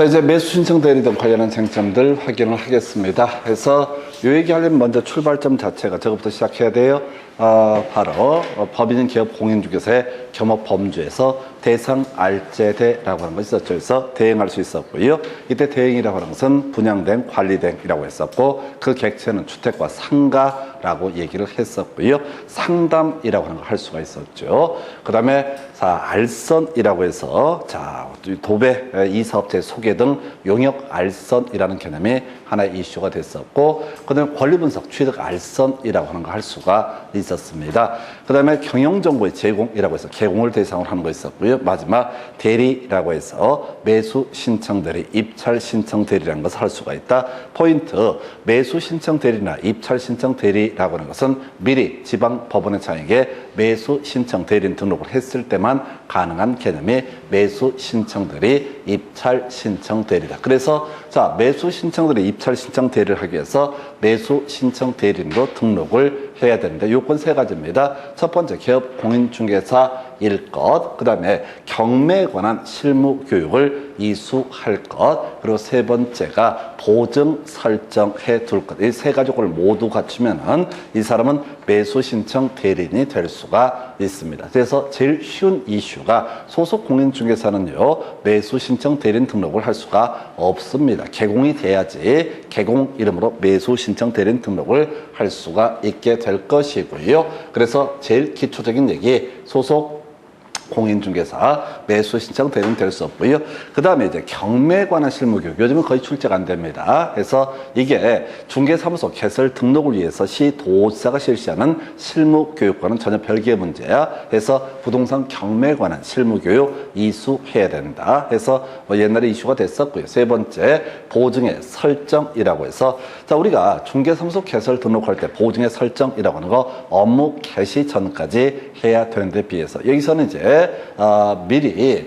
자, 이제 매수 신청 대리 등 관련한 쟁점들 확인을 하겠습니다. 그래서 이 얘기하려면 먼저 출발점 자체가 저것부터 시작해야 돼요. 바로 법인인 기업 공인중개사의 겸업 범주에서 대상 알제대라고 하는 것이 있었죠. 그래서 대행할 수 있었고요. 이때 대행이라고 하는 것은 분양대행, 관리대행이라고 했었고 그 객체는 주택과 상가라고 얘기를 했었고요. 상담이라고 하는 걸 할 수가 있었죠. 그 다음에 알선이라고 해서 도배, 이사업체 소개 등 용역 알선이라는 개념이 하나의 이슈가 됐었고 그 다음에 권리분석, 취득 알선이라고 하는 걸 할 수가 있었습니다. 그 다음에 경영정보의 제공이라고 해서 개공을 대상으로 하는 거 있었고요. 마지막 대리라고 해서 매수 신청 대리, 입찰 신청 대리라는 것을 할 수가 있다. 포인트, 매수 신청 대리나 입찰 신청 대리라고 하는 것은 미리 지방 법원의 장에게 매수 신청 대리인 등록을 했을 때만 가능한 개념이 매수 신청 대리, 입찰 신청 대리다. 그래서 매수 신청 대리, 입찰 신청 대리를 하기 위해서 매수 신청 대리인으로 등록을 해야 되는데 요건 세 가지입니다. 첫 번째, 기업 공인중개사일 것, 그 다음에 경매에 관한 실무 교육을 이수할 것, 그리고 세 번째가 보증 설정해 둘 것. 이 세 가지 걸 모두 갖추면은 이 사람은 매수 신청 대리인이 될 수가 있습니다. 그래서 제일 쉬운 이슈가 소속 공인중개사는요 매수 신청 대리인 등록을 할 수가 없습니다. 개공이 돼야지 개공 이름으로 매수 신청 대리인 등록을 할 수가 있게 될 것이고요. 그래서 제일 기초적인 얘기, 소속 공인중개사 매수 신청 대리인 될 수 없고요. 그 다음에 이제 경매에 관한 실무교육, 요즘은 거의 출제가 안 됩니다. 그래서 이게 중개사무소 개설 등록을 위해서 시도지사가 실시하는 실무교육과는 전혀 별개의 문제야. 그래서 부동산 경매에 관한 실무교육 이수해야 된다. 그래서 옛날에 이슈가 됐었고요. 세 번째, 보증의 설정이라고 해서 우리가 중개사무소 개설 등록할 때 보증의 설정이라고 하는 거 업무 개시 전까지 해야 되는데 비해서 여기서는 이제 미리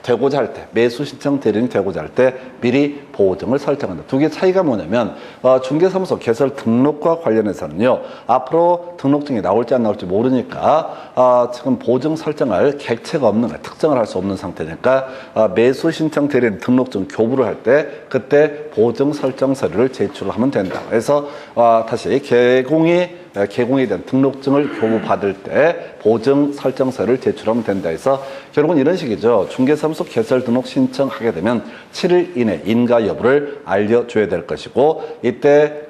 되고자 할 때, 매수 신청 대리인이 되고자 할 때 미리 보증을 설정한다. 두 개 차이가 뭐냐면 중개사무소 개설 등록과 관련해서는요 앞으로 등록증이 나올지 안 나올지 모르니까 지금 보증 설정할 객체가 없는 거야. 특정을 할 수 없는 상태니까 매수 신청 대리인 등록증 교부를 할 때 그때 보증 설정 서류를 제출을 하면 된다. 그래서 다시 개공에 대한 등록증을 교부받을 때 보증 설정서를 제출하면 된다 해서 결국은 이런 식이죠. 중개사무소 개설 등록 신청하게 되면 7일 이내 인가 여부를 알려줘야 될 것이고 이때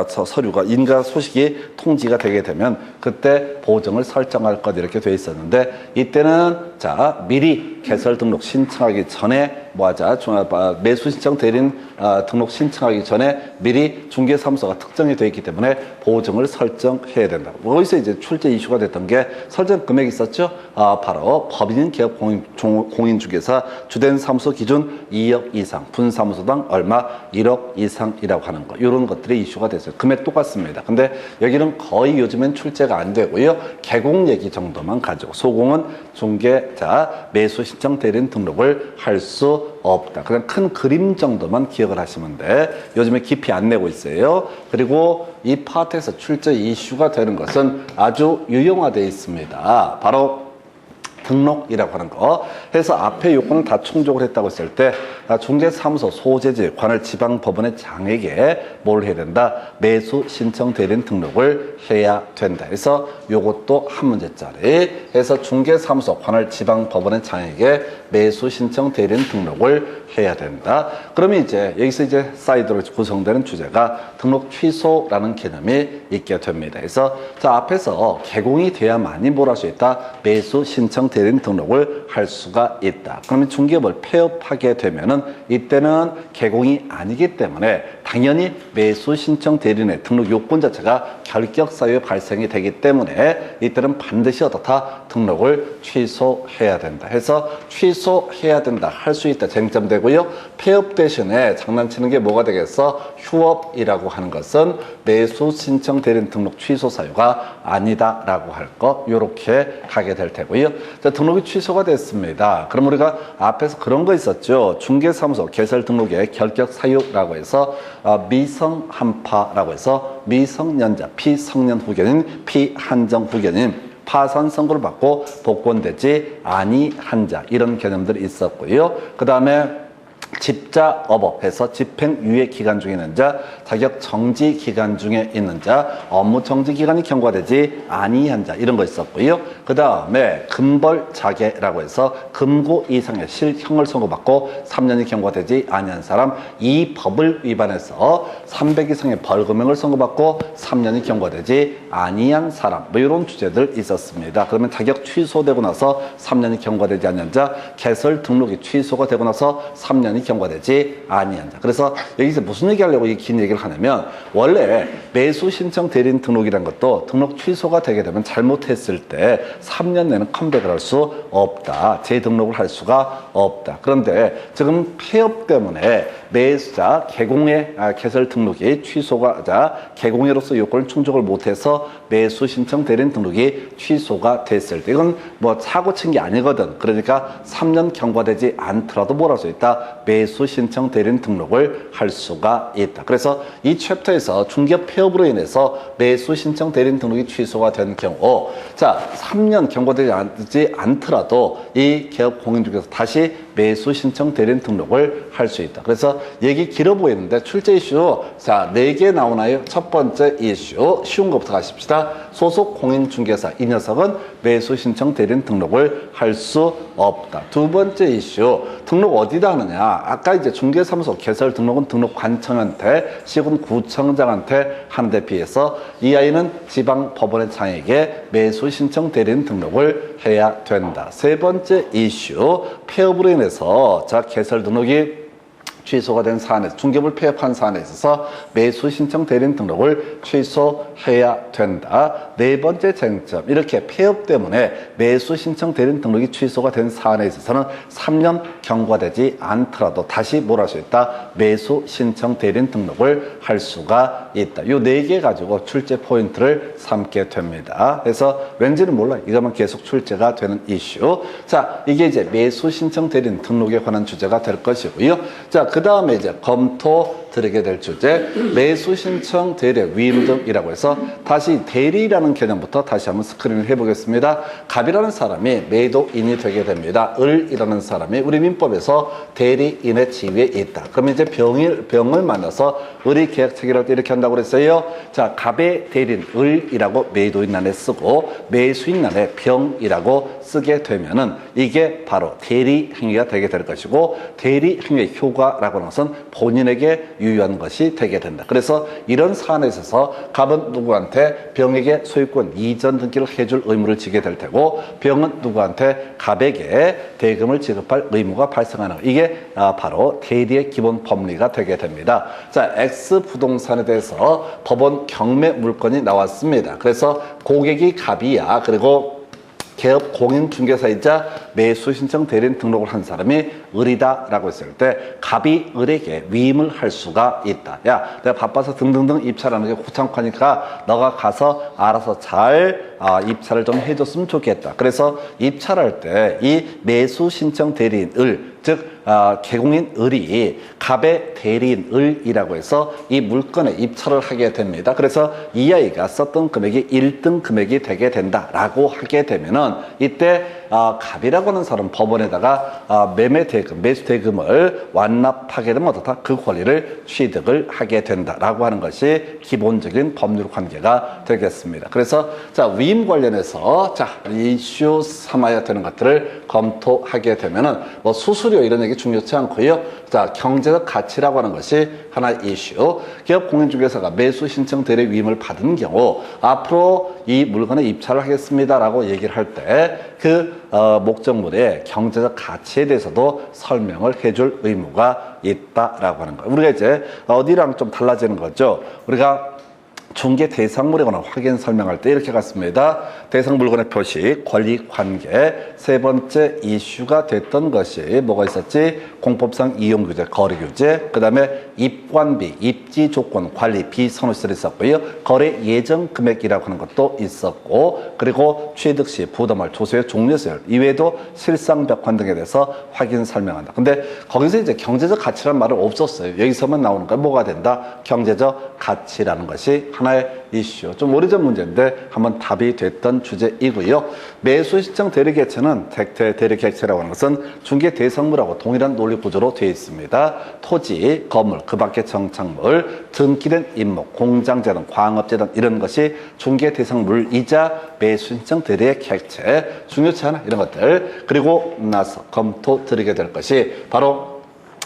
서류가 인가 소식이 통지가 되게 되면 그때 보증을 설정할 것 이렇게 돼 있었는데 이때는 미리 개설 등록 신청하기 전에 매수 신청 대리인 등록 신청하기 전에 미리 중개사무소가 특정이 되어 있기 때문에 보증을 설정해야 된다. 여기서 이제 출제 이슈가 됐던 게 설정 금액이 있었죠. 바로 법인인 기업 공인중개사 주된 사무소 기준 2억 이상, 분사무소당 얼마 1억 이상이라고 하는 거, 이런 것들이 이슈가 됐어요. 금액 똑같습니다. 근데 여기는 거의 요즘엔 출제가 안 되고요. 개공 얘기 정도만 가지고 소공은 중개자 매수 신청 대리인 등록을 할 수 없다. 그냥 큰 그림 정도만 기억을 하시면 돼. 요즘에 깊이 안 내고 있어요. 그리고 이 파트에서 출제 이슈가 되는 것은 아주 유용화되어 있습니다. 바로 등록이라고 하는 거. 해서 앞에 요건을 다 충족을 했다고 했을 때 중개사무소 소재지 관할 지방법원의 장에게 뭘 해야 된다? 매수 신청 대리인 등록을 해야 된다. 그래서 요것도 한 문제짜리. 해서 중개사무소 관할 지방법원의 장에게 매수 신청 대리인 등록을 해야 된다. 그러면 이제 여기서 이제 사이드로 구성되는 주제가 등록 취소라는 개념이 있게 됩니다. 그래서 앞에서 개공이 돼야만이 뭘 할 수 있다? 매수 신청 대리인 등록을 할 수가 있다. 그러면 중개업을 폐업하게 되면은 이때는 개공이 아니기 때문에 당연히 매수 신청 대리인의 등록 요건 자체가 결격 사유에 발생이 되기 때문에 이때는 반드시 어떻다? 등록을 취소해야 된다. 해서 취소해야 된다. 할 수 있다. 쟁점되고요. 폐업 대신에 장난치는 게 뭐가 되겠어? 휴업이라고 하는 것은 매수 신청 대리인 등록 취소 사유가 아니다라고 할 것, 요렇게 가게 될 테고요. 등록이 취소가 됐습니다. 그럼 우리가 앞에서 그런 거 있었죠. 중개사무소 개설 등록의 결격 사유라고 해서 미성한파라고 해서 미성년자, 피성년 후견인, 피한정 후견인 파산 선고를 받고 복권되지 아니한 자 이런 개념들이 있었고요. 그 다음에 집자 업업 해서 집행유예 기간 중에 있는 자, 자격 정지 기간 중에 있는 자, 업무 정지 기간이 경과되지 아니한 자 이런 거 있었고요. 그 다음에 금벌자계라고 해서 금고 이상의 실형을 선고받고 3년이 경과되지 아니한 사람, 이 법을 위반해서 300 이상의 벌금형을 선고받고 3년이 경과되지 아니한 사람 뭐 이런 주제들 있었습니다. 그러면 자격 취소되고 나서 3년이 경과되지 아니한 자, 개설 등록이 취소가 되고 나서 3년이 경과되지 아니한 자. 그래서 여기서 무슨 얘기하려고 이 긴 얘기를 하냐면 원래 매수 신청 대리인 등록이라는 것도 등록 취소가 되게 되면 잘못했을 때 3년 내는 컴백을 할 수 없다. 재등록을 할 수가 없다. 그런데 지금 폐업 때문에 매수자 개공의 개설 등록이 취소가 개공해로서 요건을 충족을 못해서 매수 신청 대리인 등록이 취소가 됐을 때 이건 뭐 사고 친 게 아니거든. 그러니까 3년 경과되지 않더라도 뭘 할 수 있다. 매수 신청 대리인 등록을 할 수가 있다. 그래서 이 챕터에서 중개업 폐업으로 인해서 매수 신청 대리인 등록이 취소가 된 경우 3년 경과되지 않더라도 이 개업 공인중개사 다시 매수 신청 대리인 등록을 할 수 있다. 그래서 얘기 길어 보이는데 출제 이슈 4개 나오나요? 첫 번째 이슈 쉬운 것부터 가십시다. 소속 공인중개사 이 녀석은 매수 신청 대리인 등록을 할 수 없다. 두 번째 이슈 등록 어디다 하느냐? 아까 이제 중개사무소 개설 등록은 등록관청한테 시군구청장한테 하는 데 비해서 이 아이는 지방법원의 장에게 매수 신청 대리인 등록을 해야 된다. 세 번째 이슈 폐업으로 인해서 개설 등록이 취소가 된 사안에서 중개업을 폐업한 사안에 있어서 매수 신청 대리인 등록을 취소해야 된다. 네 번째 쟁점 이렇게 폐업 때문에 매수 신청 대리인 등록이 취소가 된 사안에 있어서는 3년 경과되지 않더라도 다시 뭘 할 수 있다. 매수 신청 대리인 등록을 할 수가 있다. 요 네 개 가지고 출제 포인트를 삼게 됩니다. 그래서 왠지는 몰라 이것만 계속 출제가 되는 이슈. 이게 이제 매수 신청 대리인 등록에 관한 주제가 될 것이고요. 그 다음에 이제 검토 드리게 될 주제 매수 신청 대리 위임등이라고 해서 다시 대리라는 개념부터 다시 한번 스크린을 해보겠습니다. 갑이라는 사람이 매도인이 되게 됩니다. 을이라는 사람이 우리 민법에서 대리인의 지위에 있다. 그러면 이제 병을 만나서 을이 계약 체결할 때 이렇게 한다고 그랬어요. 갑의 대리인 을이라고 매도인란에 쓰고 매수인란에 병이라고 쓰게 되면은 이게 바로 대리 행위가 되게 될 것이고 대리 행위의 효과라고 하는 것은 본인에게 유효한 것이 되게 된다. 그래서 이런 사안에 있어서 갑은 누구한테 병에게 소유권 이전 등기를 해줄 의무를 지게 될 테고 병은 누구한테 갑에게 대금을 지급할 의무가 발생하는 이게 바로 대리의 기본 법리가 되게 됩니다. X 부동산에 대해서 법원 경매 물건이 나왔습니다. 그래서 고객이 갑이야. 그리고 개업 공인중개사이자 매수 신청 대리인 등록을 한 사람이 을이다라고 했을 때 갑이 을에게 위임을 할 수가 있다. 야, 내가 바빠서 등등등 입찰하는 게 귀찮고하니까 너가 가서 알아서 잘 입찰을 좀 해줬으면 좋겠다. 그래서 입찰할 때 이 매수 신청 대리인 을, 즉 개공인 을이 갑의 대리인 을이라고 해서 이 물건에 입찰을 하게 됩니다. 그래서 이 아이가 썼던 금액이 1등 금액이 되게 된다라고 하게 되면은 이때 갑이라고 하는 사람 법원에다가 매매 대금, 매수 대금을 완납하게 되면 어떻다? 그 권리를 취득을 하게 된다라고 하는 것이 기본적인 법률 관계가 되겠습니다. 그래서 위임 관련해서 이슈 삼아야 되는 것들을 검토하게 되면은 뭐 수수료 이런 얘기 중요치 않고요. 경제적 가치라고 하는 것이 하나의 이슈. 기업 공인중개사가 매수 신청 대리 위임을 받은 경우 앞으로 이 물건에 입찰을 하겠습니다라고 얘기를 할 때 그 목적물의 경제적 가치에 대해서도 설명을 해줄 의무가 있다라고 하는 거예요. 우리가 이제 어디랑 좀 달라지는 거죠. 우리가 중개 대상물에 관한 확인 설명할 때 이렇게 갔습니다. 대상 물건의 표시, 권리 관계. 세 번째 이슈가 됐던 것이 뭐가 있었지? 공법상 이용 규제, 거래 규제. 그 다음에 입관비, 입지 조건, 관리, 비선호시설이 있었고요. 거래 예정 금액이라고 하는 것도 있었고, 그리고 취득 시 부담할 조세의 종료세율 이외에도 실상벽환 등에 대해서 확인 설명한다. 근데 거기서 이제 경제적 가치라는 말은 없었어요. 여기서만 나오는 건 뭐가 된다? 경제적 가치라는 것이 하나 하나의 이슈. 좀 오래전 문제인데 한번 답이 됐던 주제이고요. 매수 신청 대리 객체는 대리 객체라고 하는 것은 중개 대상물하고 동일한 논리 구조로 되어 있습니다. 토지, 건물, 그 밖의 정착물, 등기된 임목, 공장재 등 광업재 등 이런 것이 중개 대상물이자 매수 신청 대리의 객체, 중요치 않아 이런 것들. 그리고 나서 검토 드리게 될 것이 바로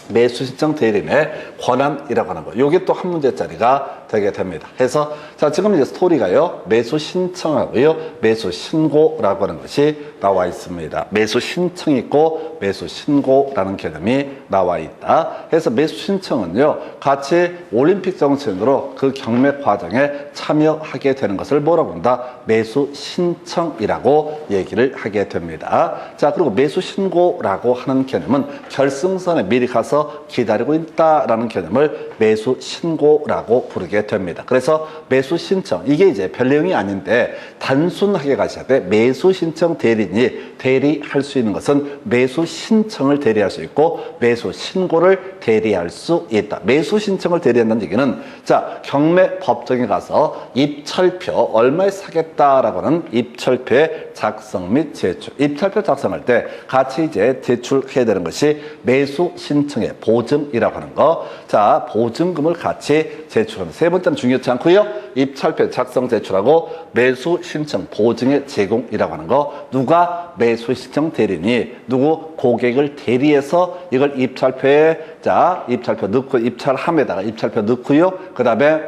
매수 신청 대리인의 권한이라고 하는 거. 요게 또 한 문제짜리가 되게 됩니다. 해서 자, 지금 이제 스토리가요. 매수 신청하고요. 매수 신고라고 하는 것이 나와 있습니다. 매수 신청이 있고 매수 신고라는 개념이 나와 있다. 해서 매수 신청은요. 같이 올림픽 정신으로 그 경매 과정에 참여하게 되는 것을 뭐라고 한다? 매수 신청이라고 얘기를 하게 됩니다. 자, 그리고 매수 신고라고 하는 개념은 결승선에 미리 가서 기다리고 있다라는 개념을 매수 신고라고 부르게 됩니다. 그래서 매수 신청, 이게 이제 별 내용이 아닌데 단순하게 가셔야 돼. 매수 신청 대리인이 대리할 수 있는 것은 매수 신청을 대리할 수 있고 매수 신고를 대리할 수 있다. 매수 신청을 대리한다는 얘기는 자, 경매 법정에 가서 입찰표 얼마에 사겠다라고 하는 입찰표의 작성 및 제출. 입찰표 작성할 때 같이 이제 제출해야 되는 것이 매수 신청의 보증이라고 하는 거. 자, 보증금을 같이 제출하는 세 번째는 중요치 않고요. 입찰표 작성 제출하고 매수 신청 보증의 제공이라고 하는 거. 누가 매수 신청 대리니 누구 고객을 대리해서 이걸 입찰표에 자, 입찰표 넣고 입찰함에다가 입찰표 넣고요. 그다음에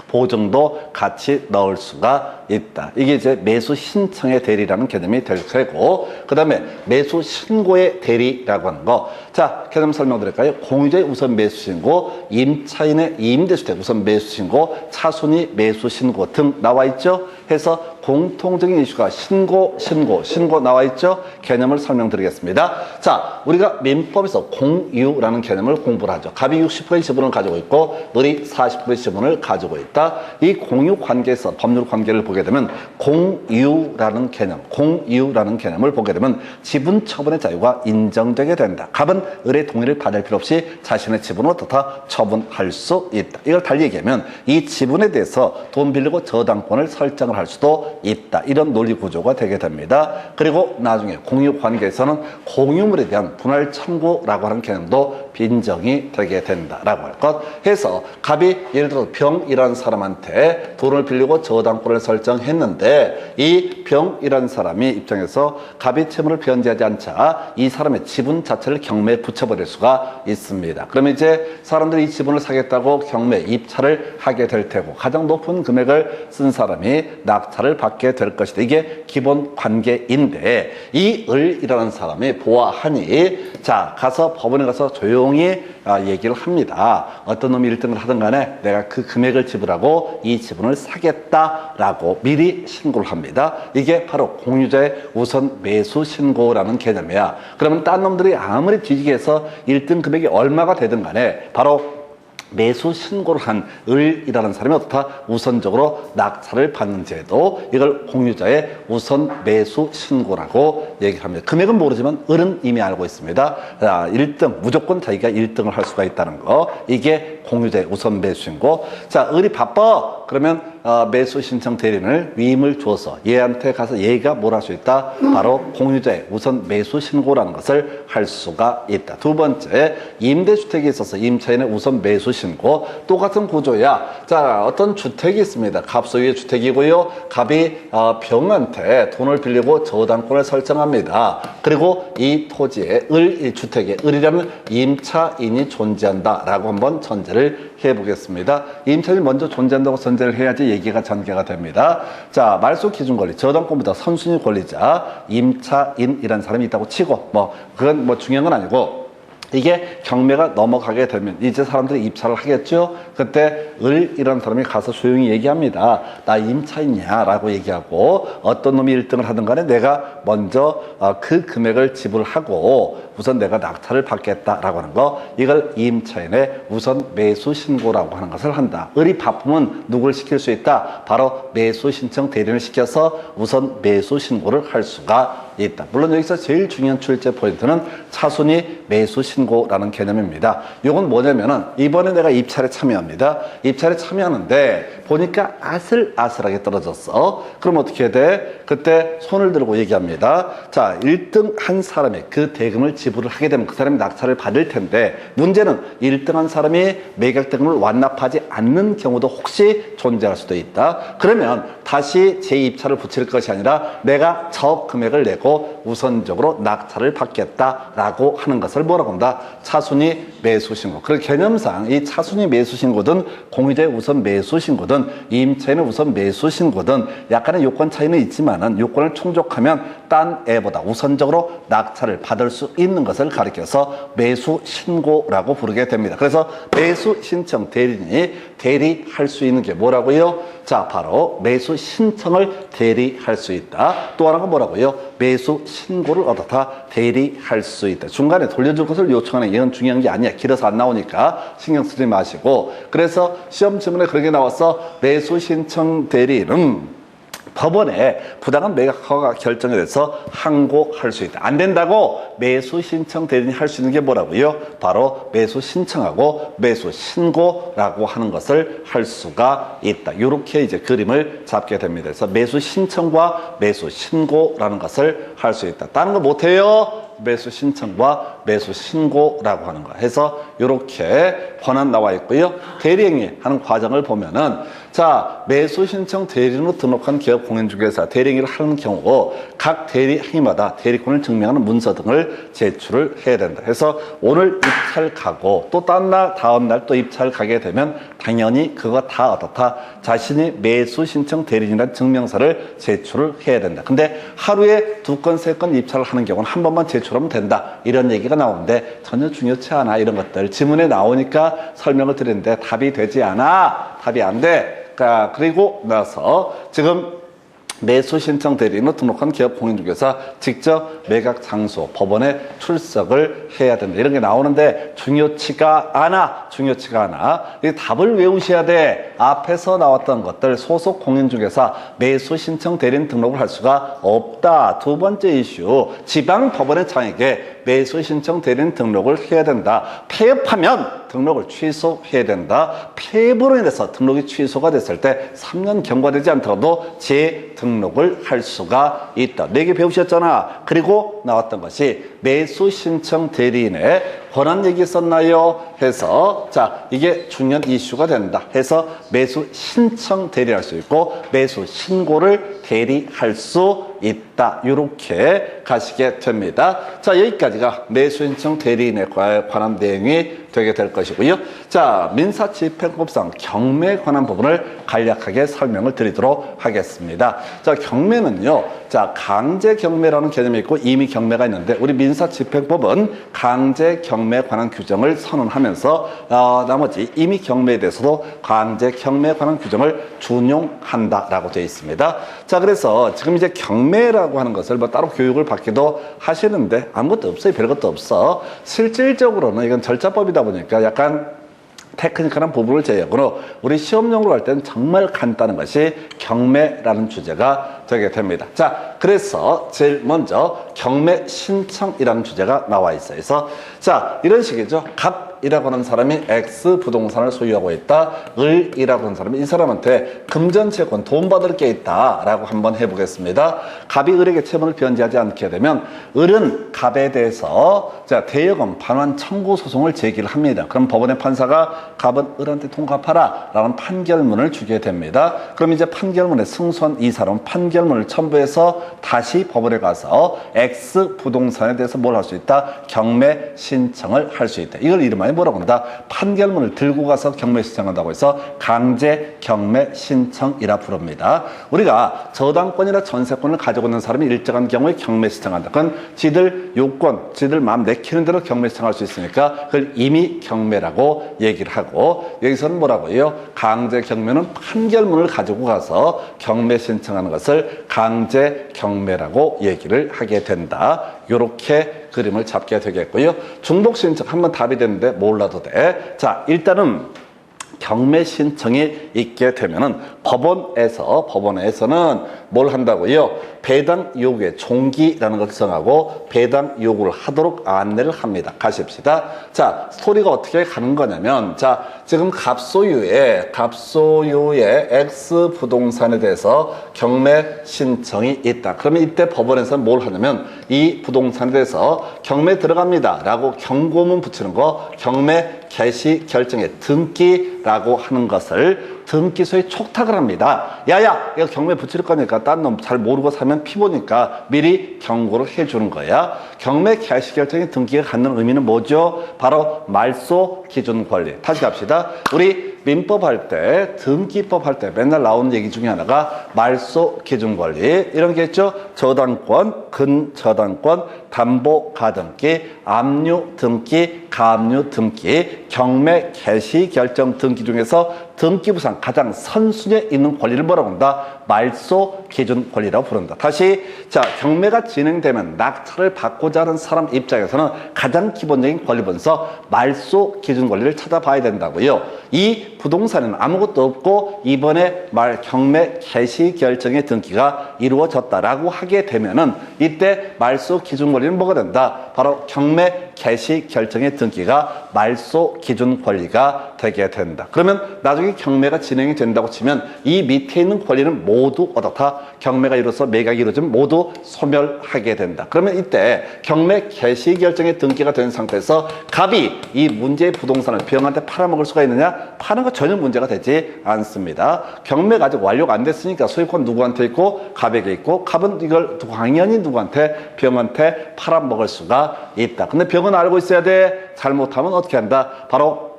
보증도 같이 넣을 수가 있다. 이게 이제 매수 신청의 대리라는 개념이 될 테고, 그 다음에 매수 신고의 대리라고 하는 거. 자, 개념 설명드릴까요? 공유자의 우선 매수 신고, 임차인의 임대주택 우선 매수 신고, 차순위 매수 신고 등 나와 있죠? 해서 공통적인 이슈가 신고 나와 있죠? 개념을 설명드리겠습니다. 자, 우리가 민법에서 공유라는 개념을 공부를 하죠. 갑이 60%의 지분을 가지고 있고, 을이 40%의 지분을 가지고 있다. 이 공유 관계에서 법률 관계를 보게 되면 공유라는 개념을 보게 되면 지분 처분의 자유가 인정되게 된다. 갑은 을의 동의를 받을 필요 없이 자신의 지분을 어떻다 처분할 수 있다. 이걸 달리 얘기하면 이 지분에 대해서 돈 빌리고 저당권을 설정을 할 수도 있다. 이런 논리 구조가 되게 됩니다. 그리고 나중에 공유 관계에서는 공유물에 대한 분할 청구라고 하는 개념도 빈정이 되게 된다라고 할 것. 해서 갑이 예를 들어 병이라는 사람한테 돈을 빌리고 저당권을 설정했는데 이 병이라는 사람이 입장에서 갑이 채무를 변제하지 않자 이 사람의 지분 자체를 경매에 붙여버릴 수가 있습니다. 그러면 이제 사람들이 이 지분을 사겠다고 경매 입찰을 하게 될 테고 가장 높은 금액을 쓴 사람이 낙찰을 받게 될 것이다. 이게 기본 관계인데 이 을이라는 사람이 보아하니 자, 가서 법원에 가서 조용히 얘기를 합니다. 어떤 놈이 1등을 하든 간에 내가 그 금액을 지불하고 이 지분을 사겠다라고 미리 신고를 합니다. 이게 바로 공유자의 우선 매수 신고라는 개념이야. 그러면 딴 놈들이 아무리 뒤지게 해서 1등 금액이 얼마가 되든 간에 바로 매수 신고를 한 을이라는 사람이 어떻다? 우선적으로 낙찰을 받는 제도, 이걸 공유자의 우선 매수 신고라고 얘기합니다. 금액은 모르지만 을은 이미 알고 있습니다. 자, 1등, 무조건 자기가 1등을 할 수가 있다는 거. 이게 공유자의 우선 매수 신고. 자, 을이 바빠. 그러면 매수 신청 대리인을 위임을 줘서 얘한테 가서 얘가 뭘 할 수 있다? 바로 공유자의 우선 매수 신고라는 것을 할 수가 있다. 두 번째, 임대주택에 있어서 임차인의 우선 매수 신고. 똑같은 구조야. 자, 어떤 주택이 있습니다. 갑 소유의 주택이고요. 갑이 병한테 돈을 빌리고 저당권을 설정합니다. 그리고 이 토지에 이 주택에 을이라는 임차인이 존재한다라고 한번 전제를 해보겠습니다. 임차인이 먼저 존재한다고 전제를 해야지 얘기가 전개가 됩니다. 자, 말소 기준 권리, 저당권보다 선순위 권리자 임차인이라는 사람이 있다고 치고 그건 중요한 건 아니고 이게 경매가 넘어가게 되면 이제 사람들이 입찰을 하겠죠. 그때 을이라는 사람이 가서 조용히 얘기합니다. 나 임차인이야 라고 얘기하고 어떤 놈이 1등을 하든 간에 내가 먼저 그 금액을 지불하고 우선 내가 낙찰을 받겠다라고 하는 거, 이걸 임차인의 우선 매수 신고라고 하는 것을 한다. 을이 바쁘면 누굴 시킬 수 있다? 바로 매수 신청 대리인을 시켜서 우선 매수 신고를 할 수가 있다. 물론 여기서 제일 중요한 출제 포인트는 차순위 매수 신고라는 개념입니다. 이건 뭐냐면은 이번에 내가 입찰에 참여합니다. 입찰에 참여하는데 보니까 아슬아슬하게 떨어졌어. 그럼 어떻게 해야 돼? 그때 손을 들고 얘기합니다. 자, 1등 한 사람이 그 대금을 지불을 하게 되면 그 사람이 낙찰을 받을 텐데, 문제는 1등 한 사람이 매각 대금을 완납하지 않는 경우도 혹시 존재할 수도 있다. 그러면 다시 재입찰을 붙일 것이 아니라 내가 저 금액을 내고 우선적으로 낙찰을 받겠다라고 하는 것을 뭐라고 한다? 차순위 매수신고. 그 개념상 이 차순위 매수신고든 공유자의 우선 매수신고든 임차인의 우선 매수신고든 약간의 요건 차이는 있지만은 요건을 충족하면 딴 애보다 우선적으로 낙찰을 받을 수 있는 것을 가리켜서 매수신고라고 부르게 됩니다. 그래서 매수신청 대리인이 대리할 수 있는 게 뭐라고요? 자, 바로 매수 신청을 대리할 수 있다. 또 하나가 뭐라고요? 매수 신고를 얻어다 대리할 수 있다. 중간에 돌려줄 것을 요청하는, 이건 중요한 게 아니야. 길어서 안 나오니까 신경 쓰지 마시고. 그래서 시험 지문에 그렇게 나와서 매수 신청 대리는 법원에 부당한 매각 허가 결정에 대해서 항고할 수 있다. 안 된다고 매수 신청 대리인이 할 수 있는 게 뭐라고요? 바로 매수 신청하고 매수 신고라고 하는 것을 할 수가 있다. 이렇게 이제 그림을 잡게 됩니다. 그래서 매수 신청과 매수 신고라는 것을 할 수 있다. 다른 거 못해요? 매수 신청과 매수 신고라고 하는 거 해서 이렇게 권한 나와 있고요. 대리행위 하는 과정을 보면은, 자, 매수 신청 대리인으로 등록한 기업 공인중개사 대리행위를 하는 경우 각 대리행위마다 대리권을 증명하는 문서 등을 제출을 해야 된다. 그래서 오늘 입찰 가고 또 다른 날 다음 날 또 입찰 가게 되면 당연히 그거 다 어떻다? 자신이 매수 신청 대리인이라는 증명서를 제출을 해야 된다. 근데 하루에 2건, 3건 입찰을 하는 경우는 한 번만 제출하면 된다. 이런 얘기가 나오는데 전혀 중요치 않아. 이런 것들 지문에 나오니까 설명을 드리는데 답이 되지 않아. 답이 안 돼. 그리고 나서 지금 매수 신청 대리인으로 등록한 기업 공인중개사 직접 매각 장소 법원에 출석을 해야 된다. 이런 게 나오는데 중요치가 않아. 이 답을 외우셔야 돼. 앞에서 나왔던 것들 소속 공인중개사 매수 신청 대리인 등록을 할 수가 없다. 두 번째 이슈, 지방 법원의 장에게 매수 신청 대리인 등록을 해야 된다. 폐업하면 등록을 취소해야 된다. 폐업으로 인해서 등록이 취소가 됐을 때 3년 경과되지 않더라도 재등록을 할 수가 있다. 4개 배우셨잖아. 그리고 나왔던 것이 매수 신청 대리인의 권한 얘기 있었나요? 해서 자, 이게 중요한 이슈가 된다. 해서 매수 신청 대리할 수 있고 매수 신고를 대리할 수 있다. 이렇게 가시게 됩니다. 자, 여기까지가 매수 신청 대리인에 관한 내용이 되게 될 것이고요. 자, 민사집행법상 경매에 관한 부분을 간략하게 설명을 드리도록 하겠습니다. 자, 경매는요, 자, 강제 경매라는 개념이 있고 임의 경매가 있는데, 우리 민사집행법은 강제 경매에 관한 규정을 선언하면서 나머지 임의 경매에 대해서도 강제 경매에 관한 규정을 준용한다라고 되어 있습니다. 자, 그래서 지금 이제 경매라고 하는 것을 뭐 따로 교육을 받기도 하시는데 아무것도 없어요. 별것도 없어. 실질적으로는 이건 절차법이다 보니까 약간 테크니컬한 부분을 제외하고는 우리 시험용으로 할 때는 정말 간단한 것이 경매라는 주제가 되게 됩니다. 자, 그래서 제일 먼저 경매 신청이라는 주제가 나와 있어요. 그래서 자, 이런 식이죠. 갑이라고 하는 사람이 X 부동산을 소유하고 있다. 을이라고 하는 사람이 이 사람한테 금전채권 돈 받을 게 있다라고 한번 해보겠습니다. 갑이 을에게 채권을 변제하지 않게 되면 을은 갑에 대해서 자, 대여금 반환 청구 소송을 제기를 합니다. 그럼 법원의 판사가 갑은 을한테 돈 갚아라 라는 판결문을 주게 됩니다. 그럼 이제 판결문에 승소한 이 사람은 판결문을 첨부해서 다시 법원에 가서 X 부동산에 대해서 뭘 할 수 있다? 경매 신청을 할 수 있다. 이걸 이름하여 뭐라고 한다? 판결문을 들고 가서 경매 신청한다고 해서 강제 경매 신청이라 부릅니다. 우리가 저당권이나 전세권을 가지고 있는 사람이 일정한 경우에 경매 신청한다. 그건 지들 요건, 지들 마음 내키는 대로 경매 신청할 수 있으니까 그걸 임의 경매라고 얘기를 하고, 여기서는 뭐라고 해요? 강제 경매는 판결문을 가지고 가서 경매 신청하는 것을 것을 강제 경매라고 얘기를 하게 된다. 요렇게 그림을 잡게 되겠고요. 중복 신청 한번 답이 됐는데 몰라도 돼. 자, 일단은 경매 신청이 있게 되면은 법원에서는 뭘 한다고요? 배당 요구의 종기라는 것을 정하고 배당 요구를 하도록 안내를 합니다. 가십시다. 자, 스토리가 어떻게 가는 거냐면, 자, 지금 갑소유의 X 부동산에 대해서 경매 신청이 있다. 그러면 이때 법원에서는 뭘 하냐면 이 부동산에 대해서 경매 들어갑니다 라고 경고문 붙이는 거, 경매 개시 결정의 등기라고 하는 것을 등기소에 촉탁을 합니다. 야야, 이거 경매 붙일 거니까 딴 놈 잘 모르고 사면 피보니까 미리 경고를 해주는 거야. 경매 개시 결정의 등기가 갖는 의미는 뭐죠? 바로 말소 기준 권리. 다시 갑시다. 우리 민법 할 때, 등기법 할 때 맨날 나오는 얘기 중에 하나가 말소 기준 권리 이런 게 있죠. 저당권, 근저당권, 담보 가등기, 압류 등기, 가압류 등기, 경매 개시 결정 등기 중에서 등기부상 가장 선순위에 있는 권리를 뭐라고 한다? 말소 기준 권리라고 부른다. 다시, 자, 경매가 진행되면 낙찰을 받고자 하는 사람 입장에서는 가장 기본적인 권리 분서 말소 기준 권리를 찾아봐야 된다고요. 이 부동산에는 아무것도 없고 이번에 경매 개시 결정의 등기가 이루어졌다라고 하게 되면은 이때 말소 기준 권리는 뭐가 된다? 바로 경매 개시 결정의 등기가 말소 기준 권리가 되게 된다. 그러면 나중에 경매가 진행이 된다고 치면 이 밑에 있는 권리는 모두 어떻다? 경매가 이루어서 매각이 이루어지면 모두 소멸하게 된다. 그러면 이때 경매 개시 결정의 등기가 된 상태에서 갑이 이 문제의 부동산을 병한테 팔아먹을 수가 있느냐? 파는 거 전혀 문제가 되지 않습니다. 경매가 아직 완료가 안 됐으니까 소유권 누구한테 있고 갑에게 있고, 갑은 이걸 당연히 누구한테? 병한테 팔아먹을 수가 있다. 근데 병은 알고 있어야 돼. 잘못하면 어떻게 한다? 바로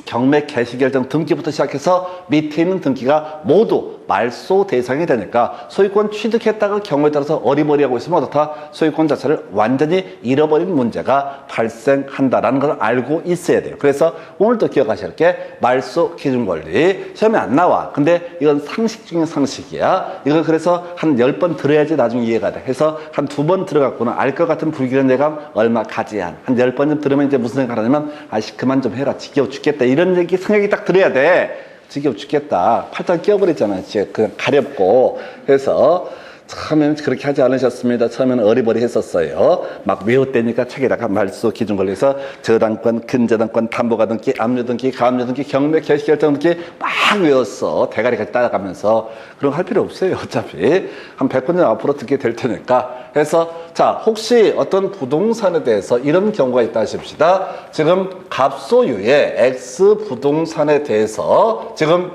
경매 개시 결정 등기부터 시작해서 밑에 있는 등기가 모두 말소 대상이 되니까 소유권 취득했다가 경우에 따라서 어리버리하고 있으면 어떻다? 소유권 자체를 완전히 잃어버린 문제가 발생한다라는 걸 알고 있어야 돼요. 그래서 오늘도 기억하셔야 할 게 말소 기준 권리. 시험에 안 나와. 근데 이건 상식 중에 상식이야. 이걸 그래서 한 10번 들어야지 나중에 이해가 돼. 해서 한 2번 들어갔구나. 알 것 같은 불길한 예감 얼마 가지 한 10번쯤 들으면 이제 무슨 생각을 하냐면, 아이씨 그만 좀 해라. 지겨워 죽겠다. 이런 얘기 생각이 딱 들어야 돼. 지겨워 죽겠다. 팔짱 끼워버렸잖아요. 그냥 가렵고 해서 처음에는 그렇게 하지 않으셨습니다. 처음에는 어리버리 했었어요. 막 외웠다니까 책에다가 말소 기준 권리에서 저당권, 근저당권, 담보가등기, 압류 등기, 가압류 등기, 경매 개시 결정 등기 막 외웠어. 대가리까지 따라가면서. 그런 거 할 필요 없어요. 어차피 한 100번 앞으로 듣게 될 테니까. 해서 자, 혹시 어떤 부동산에 대해서 이런 경우가 있다 하십시다. 지금 갑소유의 X 부동산에 대해서 지금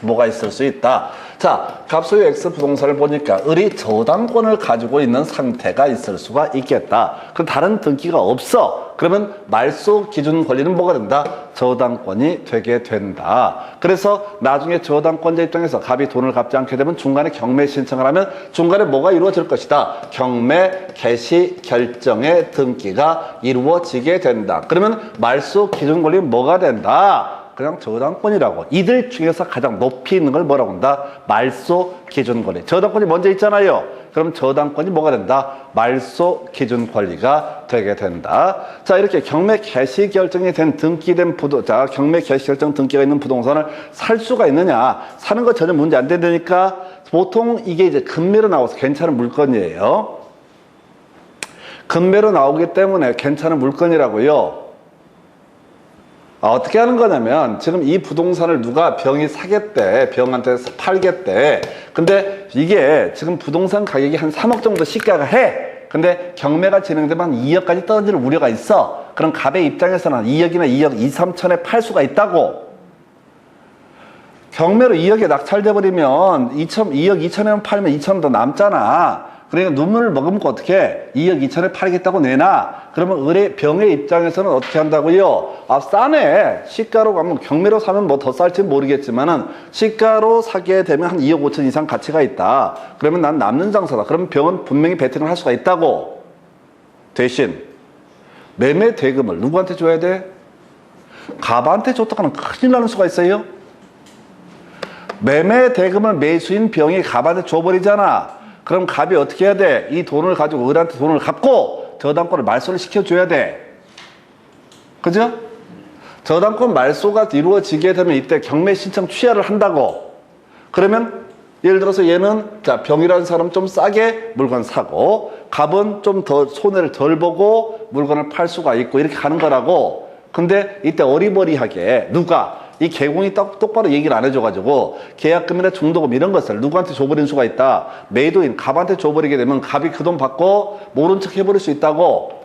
뭐가 있을 수 있다. 자, 갑소유 X 부동산을 보니까 을이 저당권을 가지고 있는 상태가 있을 수가 있겠다. 그럼 다른 등기가 없어. 그러면 말소 기준 권리는 뭐가 된다? 저당권이 되게 된다. 그래서 나중에 저당권자 입장에서 갑이 돈을 갚지 않게 되면 중간에 경매 신청을 하면 중간에 뭐가 이루어질 것이다? 경매 개시 결정의 등기가 이루어지게 된다. 그러면 말소 기준 권리는 뭐가 된다? 그냥 저당권이라고. 이들 중에서 가장 높이 있는 걸 뭐라고 한다? 말소 기준 권리. 저당권이 먼저 있잖아요. 그럼 저당권이 뭐가 된다? 말소 기준 권리가 되게 된다. 자, 이렇게 경매 개시 결정이 된 등기된 부동산, 경매 개시 결정 등기가 있는 부동산을 살 수가 있느냐? 사는 거 전혀 문제 안 된다니까. 보통 이게 이제 금매로 나와서 괜찮은 물건이에요. 금매로 나오기 때문에 괜찮은 물건이라고요. 어떻게 하는 거냐면, 지금 이 부동산을 누가 병이 사겠대, 병한테 팔겠대. 근데 이게 지금 부동산 가격이 한 3억 정도 시가가 해. 근데 경매가 진행되면 한 2억까지 떨어질 우려가 있어. 그럼 갑의 입장에서는 2억이나 2억 2, 3천에 팔 수가 있다고. 경매로 2억에 낙찰돼 버리면 2억 2천에만 팔면 2천 더 남잖아. 그러니까 눈물을 머금고 어떻게 2억 2천에 팔겠다고 내놔. 그러면 을의 병의 입장에서는 어떻게 한다고요? 아, 싸네. 시가로 가면, 경매로 사면 뭐 더 쌀지 모르겠지만은 시가로 사게 되면 한 2억 5천 이상 가치가 있다. 그러면 난 남는 장사다. 그러면 병은 분명히 베팅을 할 수가 있다고. 대신 매매 대금을 누구한테 줘야 돼? 갑한테 줬다가는 큰일 나는 수가 있어요. 매매 대금을 매수인 병이 갑한테 줘버리잖아. 그럼 갑이 어떻게 해야 돼? 이 돈을 가지고 을한테 돈을 갚고 저당권을 말소를 시켜줘야 돼. 그죠? 저당권 말소가 이루어지게 되면 이때 경매 신청 취하를 한다고. 그러면 예를 들어서 얘는 자 병이라는 사람 좀 싸게 물건 사고 갑은 좀 더 손해를 덜 보고 물건을 팔 수가 있고 이렇게 가는 거라고. 근데 이때 어리버리하게 누가 이 개공이 똑바로 얘기를 안 해줘가지고 계약금이나 중도금 이런 것을 누구한테 줘버린 수가 있다. 매도인 갑한테 줘버리게 되면 갑이 그 돈 받고 모른 척 해버릴 수 있다고.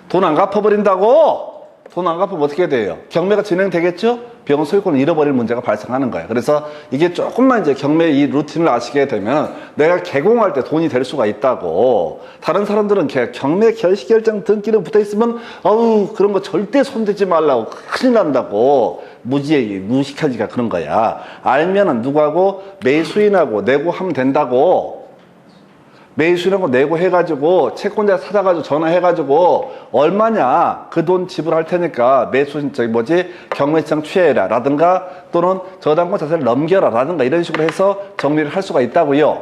돈 안 갚아버린다고. 돈 안 갚으면 어떻게 돼요? 경매가 진행되겠죠? 병원 소유권을 잃어버릴 문제가 발생하는 거예요. 그래서 이게 조금만 이제 경매 이 루틴을 아시게 되면 내가 개공할 때 돈이 될 수가 있다고. 다른 사람들은 경매 결식결정 등기를 붙어 있으면 어우 그런 거 절대 손대지 말라고 큰일 난다고 무식하지가 그런 거야. 알면은 누구하고 매수인하고 내고하면 된다고. 매수인하고 내고 해가지고 채권자 찾아가지고 전화해가지고 얼마냐 그 돈 지불할 테니까 매수인 경매시장 취해라 라든가 또는 저당권 자세를 넘겨라 라든가 이런 식으로 해서 정리를 할 수가 있다고요.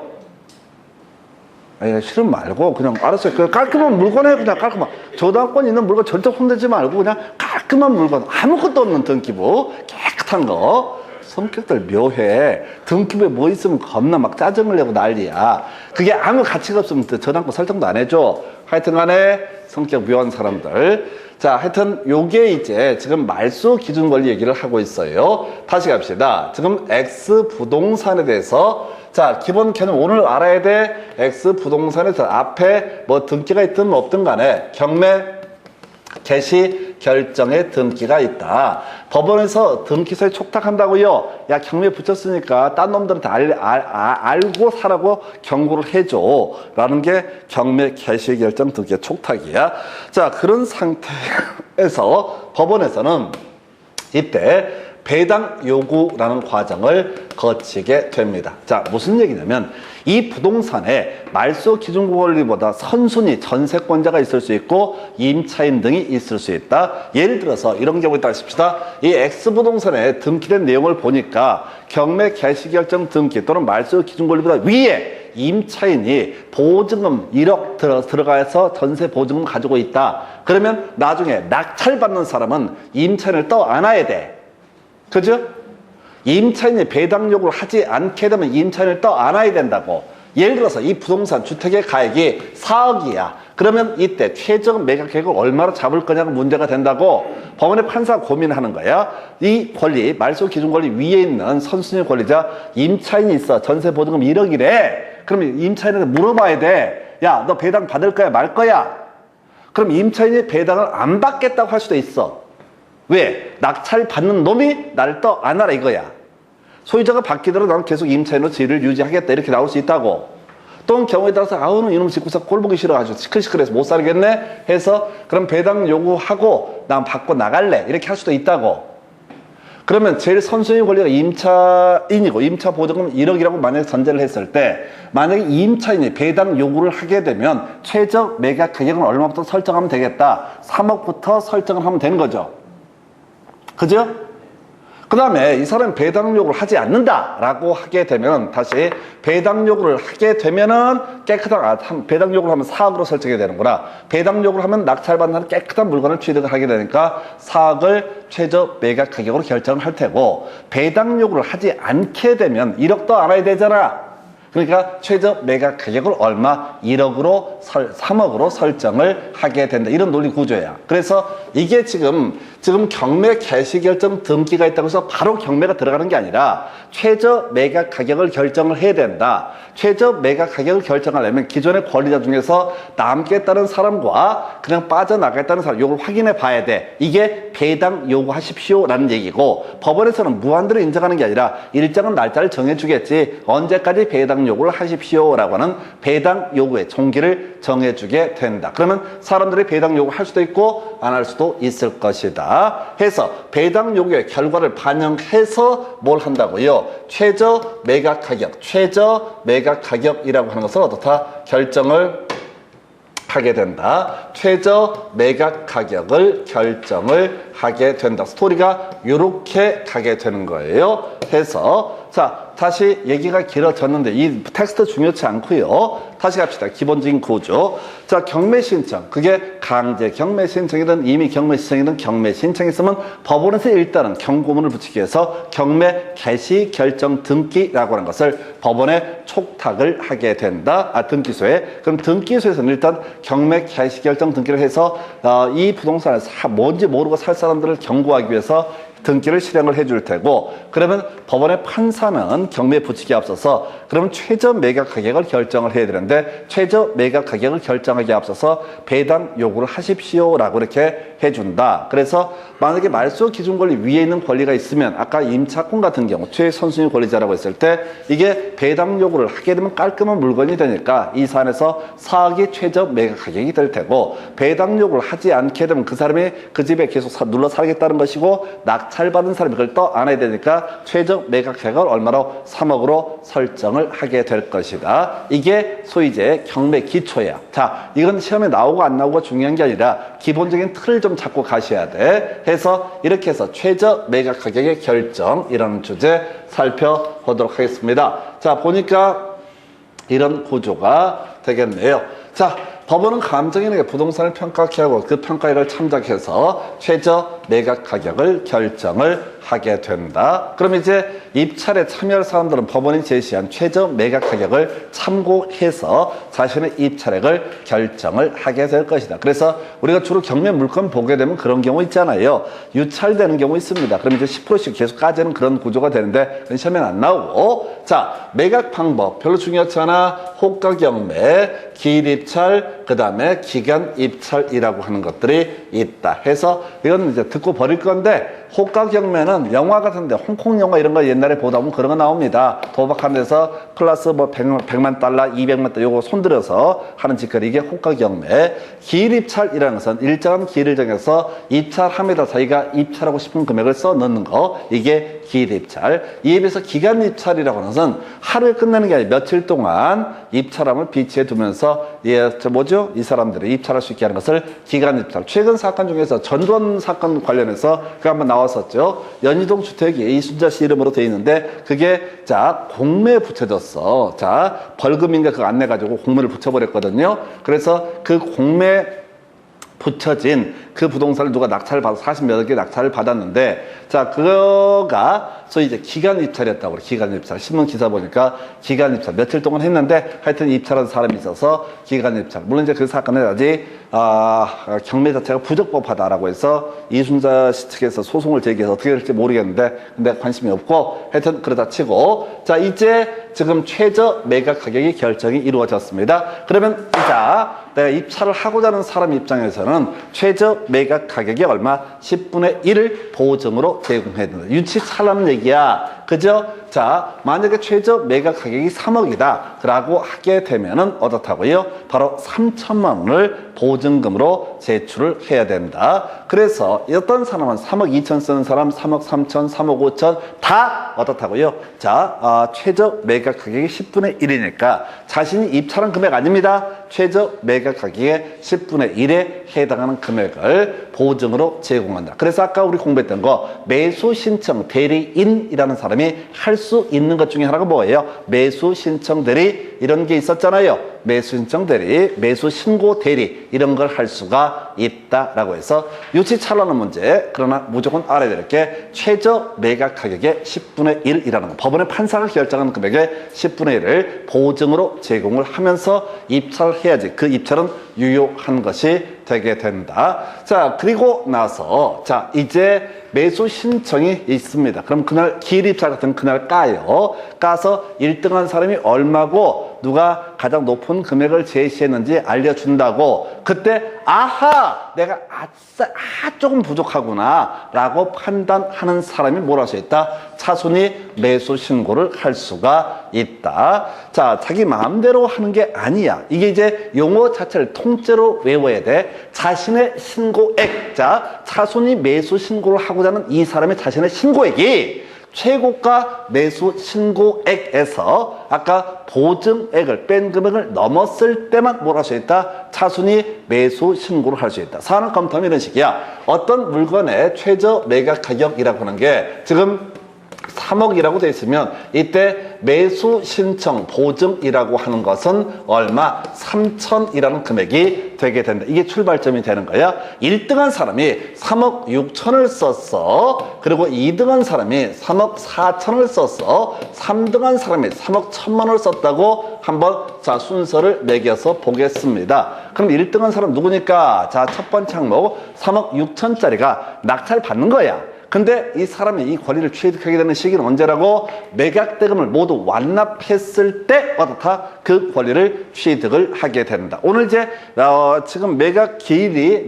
싫으면 말고 그냥 알았어요. 그 깔끔한 물건에 그냥 깔끔한 저당권 있는 물건 절대 손대지 말고 그냥 깔끔한 물건 아무것도 없는 등기부 깨끗한 거. 성격들 묘해. 등기부에 뭐 있으면 겁나 막 짜증을 내고 난리야. 그게 아무 가치가 없으면 저당권 설정도 안 해줘. 하여튼 간에 성격 묘한 사람들. 자, 하여튼 요게 이제 지금 말소 기준 권리 얘기를 하고 있어요. 다시 갑시다. 지금 X 부동산에 대해서 자, 기본 개념 오늘 알아야 돼. X 부동산에서 앞에 뭐 등기가 있든 없든 간에 경매 개시 결정의 등기가 있다. 법원에서 등기서에 촉탁한다고요. 야 경매 붙였으니까 딴 놈들한테 알고 사라고 경고를 해줘 라는 게 경매 개시 결정 등기의 촉탁이야. 자 그런 상태에서 법원에서는 이때 배당 요구라는 과정을 거치게 됩니다. 자, 무슨 얘기냐면 이 부동산에 말소 기준 권리보다 선순위 전세권자가 있을 수 있고 임차인 등이 있을 수 있다. 예를 들어서 이런 경우 있다 하십시다. 이 X부동산에 등기된 내용을 보니까 경매 개시결정 등기 또는 말소 기준 권리보다 위에 임차인이 보증금 1억 들어가서 전세 보증금 가지고 있다. 그러면 나중에 낙찰받는 사람은 임차인을 떠 안아야 돼. 그죠? 임차인이 배당 요구를 하지 않게 되면 임차인을 떠 안아야 된다고. 예를 들어서 이 부동산 주택의 가액이 4억이야. 그러면 이때 최저 매각 계획을 얼마로 잡을 거냐가 문제가 된다고 법원의 판사가 고민하는 거야. 이 권리, 말소 기준 권리 위에 있는 선순위 권리자 임차인이 있어. 전세 보증금 1억이래. 그러면 임차인한테 물어봐야 돼. 야, 너 배당 받을 거야, 말 거야? 그럼 임차인이 배당을 안 받겠다고 할 수도 있어. 왜? 낙찰 받는 놈이 나를 떠 안아라 이거야. 소유자가 바뀌더라도 나는 계속 임차인으로 지위를 유지하겠다 이렇게 나올 수 있다고. 또 경우에 따라서 아우는 이놈 집구석 꼴 보기 싫어가지고 시끌시끌해서 못 살겠네 해서 그럼 배당 요구하고 난 받고 나갈래 이렇게 할 수도 있다고. 그러면 제일 선순위 권리가 임차인이고 임차 보증금 1억이라고 만약에 전제를 했을 때 만약에 임차인이 배당 요구를 하게 되면 최저 매각 가격은 얼마부터 설정하면 되겠다. 3억부터 설정을 하면 되는 거죠. 그죠? 그 다음에 이 사람이 배당 요구를 하지 않는다라고 하게 되면 다시 배당 요구를 하게 되면은 깨끗한 배당 요구를 하면 4억으로 설정이 되는구나. 배당 요구를 하면 낙찰받는 깨끗한 물건을 취득을 하게 되니까 4억을 최저 매각 가격으로 결정을 할 테고 배당 요구를 하지 않게 되면 1억도 알아야 되잖아. 그러니까 최저 매각 가격을 얼마? 1억으로 3억으로 설정을 하게 된다. 이런 논리 구조야. 그래서 이게 지금 경매 개시결정 등기가 있다고 해서 바로 경매가 들어가는 게 아니라 최저 매각 가격을 결정을 해야 된다. 최저 매각 가격을 결정하려면 기존의 권리자 중에서 남겠다는 사람과 그냥 빠져나가겠다는 사람 이걸 확인해 봐야 돼. 이게 배당 요구하십시오라는 얘기고 법원에서는 무한대로 인정하는 게 아니라 일정한 날짜를 정해주겠지. 언제까지 배당 요구를 하십시오라고 하는 배당 요구의 종기를 정해주게 된다. 그러면 사람들이 배당 요구할 수도 있고 안 할 수도 있을 것이다. 해서 배당 요구의 결과를 반영해서 뭘 한다고요? 최저 매각 가격, 최저 매각 가격이라고 하는 것을 어떻다? 결정을 하게 된다. 최저 매각 가격을 결정을 하게 된다. 스토리가 이렇게 가게 되는 거예요. 해서 자, 다시 얘기가 길어졌는데 이 텍스트 중요치 않고요. 다시 갑시다. 기본적인 구조. 자, 경매 신청. 그게 강제 경매 신청이든 이미 경매 신청이든 경매 신청이 있으면 법원에서 일단은 경고문을 붙이기 위해서 경매 개시 결정 등기라고 하는 것을 법원에 촉탁을 하게 된다. 등기소에. 그럼 등기소에서는 일단 경매 개시 결정 등기를 해서 이 부동산을 뭔지 모르고 살 사람들을 경고하기 위해서 등기를 실행을 해줄 테고, 그러면 법원의 판사는 경매에 붙이기 앞서서 그러면 최저 매각 가격을 결정을 해야 되는데, 최저 매각 가격을 결정하기 앞서서 배당 요구를 하십시오라고 이렇게 해준다. 그래서 만약에 말소 기준 권리 위에 있는 권리가 있으면 아까 임차권 같은 경우 최선순위 권리자라고 했을 때 이게 배당 요구를 하게 되면 깔끔한 물건이 되니까 이 사안에서 사억이 최저 매각 가격이 될 테고, 배당 요구를 하지 않게 되면 그 사람이 그 집에 계속 눌러 살겠다는 것이고, 낙찰받은 사람이 그걸 또 안 해야 되니까 최저 매각 가격을 얼마로 3억으로 설정을 하게 될 것이다. 이게 소위 이제 경매 기초야. 자, 이건 시험에 나오고 안 나오고가 중요한 게 아니라 기본적인 틀을 좀 잡고 가셔야 돼. 해서 이렇게 해서 최저 매각 가격의 결정이라는 주제 살펴보도록 하겠습니다. 자, 보니까 이런 구조가 되겠네요. 자, 법원은 감정인에게 부동산을 평가케 하고 그 평가액을 참작해서 최저 매각 가격을 결정을 하게 된다. 그럼 이제 입찰에 참여할 사람들은 법원이 제시한 최저 매각 가격을 참고해서 자신의 입찰액을 결정을 하게 될 것이다. 그래서 우리가 주로 경매 물건 보게 되면 그런 경우 있잖아요. 유찰되는 경우 있습니다. 그럼 이제 10%씩 계속 까지는 그런 구조가 되는데 시험에는 안 나오고, 자, 매각 방법 별로 중요하지 않아. 호가 경매, 기일 입찰, 그 다음에 기간 입찰이라고 하는 것들이 있다 해서 이건 이제 듣고 버릴 건데, 호가 경매는 영화 같은데 홍콩 영화 이런 거 옛날에 보다 보면 그런 거 나옵니다. 도박하는 데서 플러스 뭐 100만 달러, 200만 달러 요거 손들어서 하는 짓거리, 이게 호가 경매. 기일 입찰이라는 것은 일정한 기일을 정해서 입찰함에다 자기가 입찰하고 싶은 금액을 써 넣는 거, 이게 기일 입찰. 이에 비해서 기간 입찰이라고 하는 것은 하루에 끝나는 게 아니라 며칠 동안 입찰함을 비치해 두면서 이 사람들이 입찰할 수 있게 하는 것을 기간 입찰. 최근 사건 중에서 전두환 사건 관련해서 그 한번 나왔었죠. 연희동 주택이 이순자 씨 이름으로 돼 있는데 그게 자 공매에 붙여졌어. 자 벌금인가 그거 안 내가지고 공매를 붙여버렸거든요. 그래서 그 공매 붙여진 그 부동산을 누가 낙찰을 받아서 40몇 억에 낙찰을 받았는데, 자, 그거가 소위 이제 기간 입찰이었다고 그래. 기간 입찰. 신문 기사 보니까 기간 입찰. 며칠 동안 했는데 하여튼 입찰한 사람이 있어서 기간 입찰. 물론 이제 그 사건은 아직, 경매 자체가 부적법하다라고 해서 이순자 씨 측에서 소송을 제기해서 어떻게 될지 모르겠는데, 근데 관심이 없고, 하여튼 그러다 치고, 자, 이제 지금 최저 매각 가격이 결정이 이루어졌습니다. 그러면 자, 내가 입찰을 하고자 하는 사람 입장에서는 최저 매각 가격이 얼마? 10분의 1을 보증으로 제공해야 된다. 유치찰라는 얘기야. 그죠? 자, 만약에 최저 매각 가격이 3억이다 라고 하게 되면은 어떻다고요? 바로 3천만 원을 보증금으로 제출을 해야 된다. 그래서 어떤 사람은 3억 2천 쓰는 사람, 3억 3천, 3억 5천 다 어떻다고요? 자, 최저 매각 가격이 10분의 1이니까 자신이 입찰한 금액 아닙니다. 최저 매각 가격의 10분의 1에 해당하는 금액을 보증으로 제공한다. 그래서 아까 우리 공부했던 거 매수 신청 대리인이라는 사람이 할 수 있는 것 중에 하나가 뭐예요? 매수 신청 대리 이런 게 있었잖아요. 매수 신청 대리, 매수 신고 대리 이런 걸 할 수가 있다라고 해서 유치찰라는 문제. 그러나 무조건 알아야 될 게 최저 매각 가격의 10분의 1이라는 거. 법원의 판사가 결정하는 금액의 10분의 1을 보증으로 제공을 하면서 입찰을 해야지 그 입찰은 유효한 것이 되게 된다. 자, 그리고 나서 자 이제 매수 신청이 있습니다. 그럼 그날 기일입찰 같은 그날 까요. 까서 1등한 사람이 얼마고 누가 가장 높은 금액을 제시했는지 알려준다고. 그때 아하 내가 조금 부족하구나 라고 판단하는 사람이 뭘 할 수 있다? 차순위 매수 신고를 할 수가 있다. 자, 자기 마음대로 하는 게 아니야. 이게 이제 용어 자체를 통째로 외워야 돼. 자신의 신고액. 자, 차순위 매수 신고를 하고자 하는 이 사람의 자신의 신고액이 최고가 매수 신고액에서 아까 보증액을 뺀 금액을 넘었을 때만 뭘 할 수 있다? 차순위 매수 신고를 할 수 있다. 사안을 검토하면 이런 식이야. 어떤 물건의 최저 매각 가격이라고 하는 게 지금 3억이라고 되어 있으면 이때 매수 신청 보증이라고 하는 것은 얼마? 3천이라는 금액이 되게 된다. 이게 출발점이 되는 거야. 1등한 사람이 3억 6천을 썼어. 그리고 2등한 사람이 3억 4천을 썼어. 3등한 사람이 3억 1천만 원을 썼다고 한번 자 순서를 매겨서 보겠습니다. 그럼 1등한 사람 누구니까? 자, 첫 번째 항목 3억 6천짜리가 낙찰 받는 거야. 근데 이 사람이 이 권리를 취득하게 되는 시기는 언제라고? 매각 대금을 모두 완납했을 때 어떻다? 그 권리를 취득을 하게 된다. 오늘 이제 지금 매각 기일에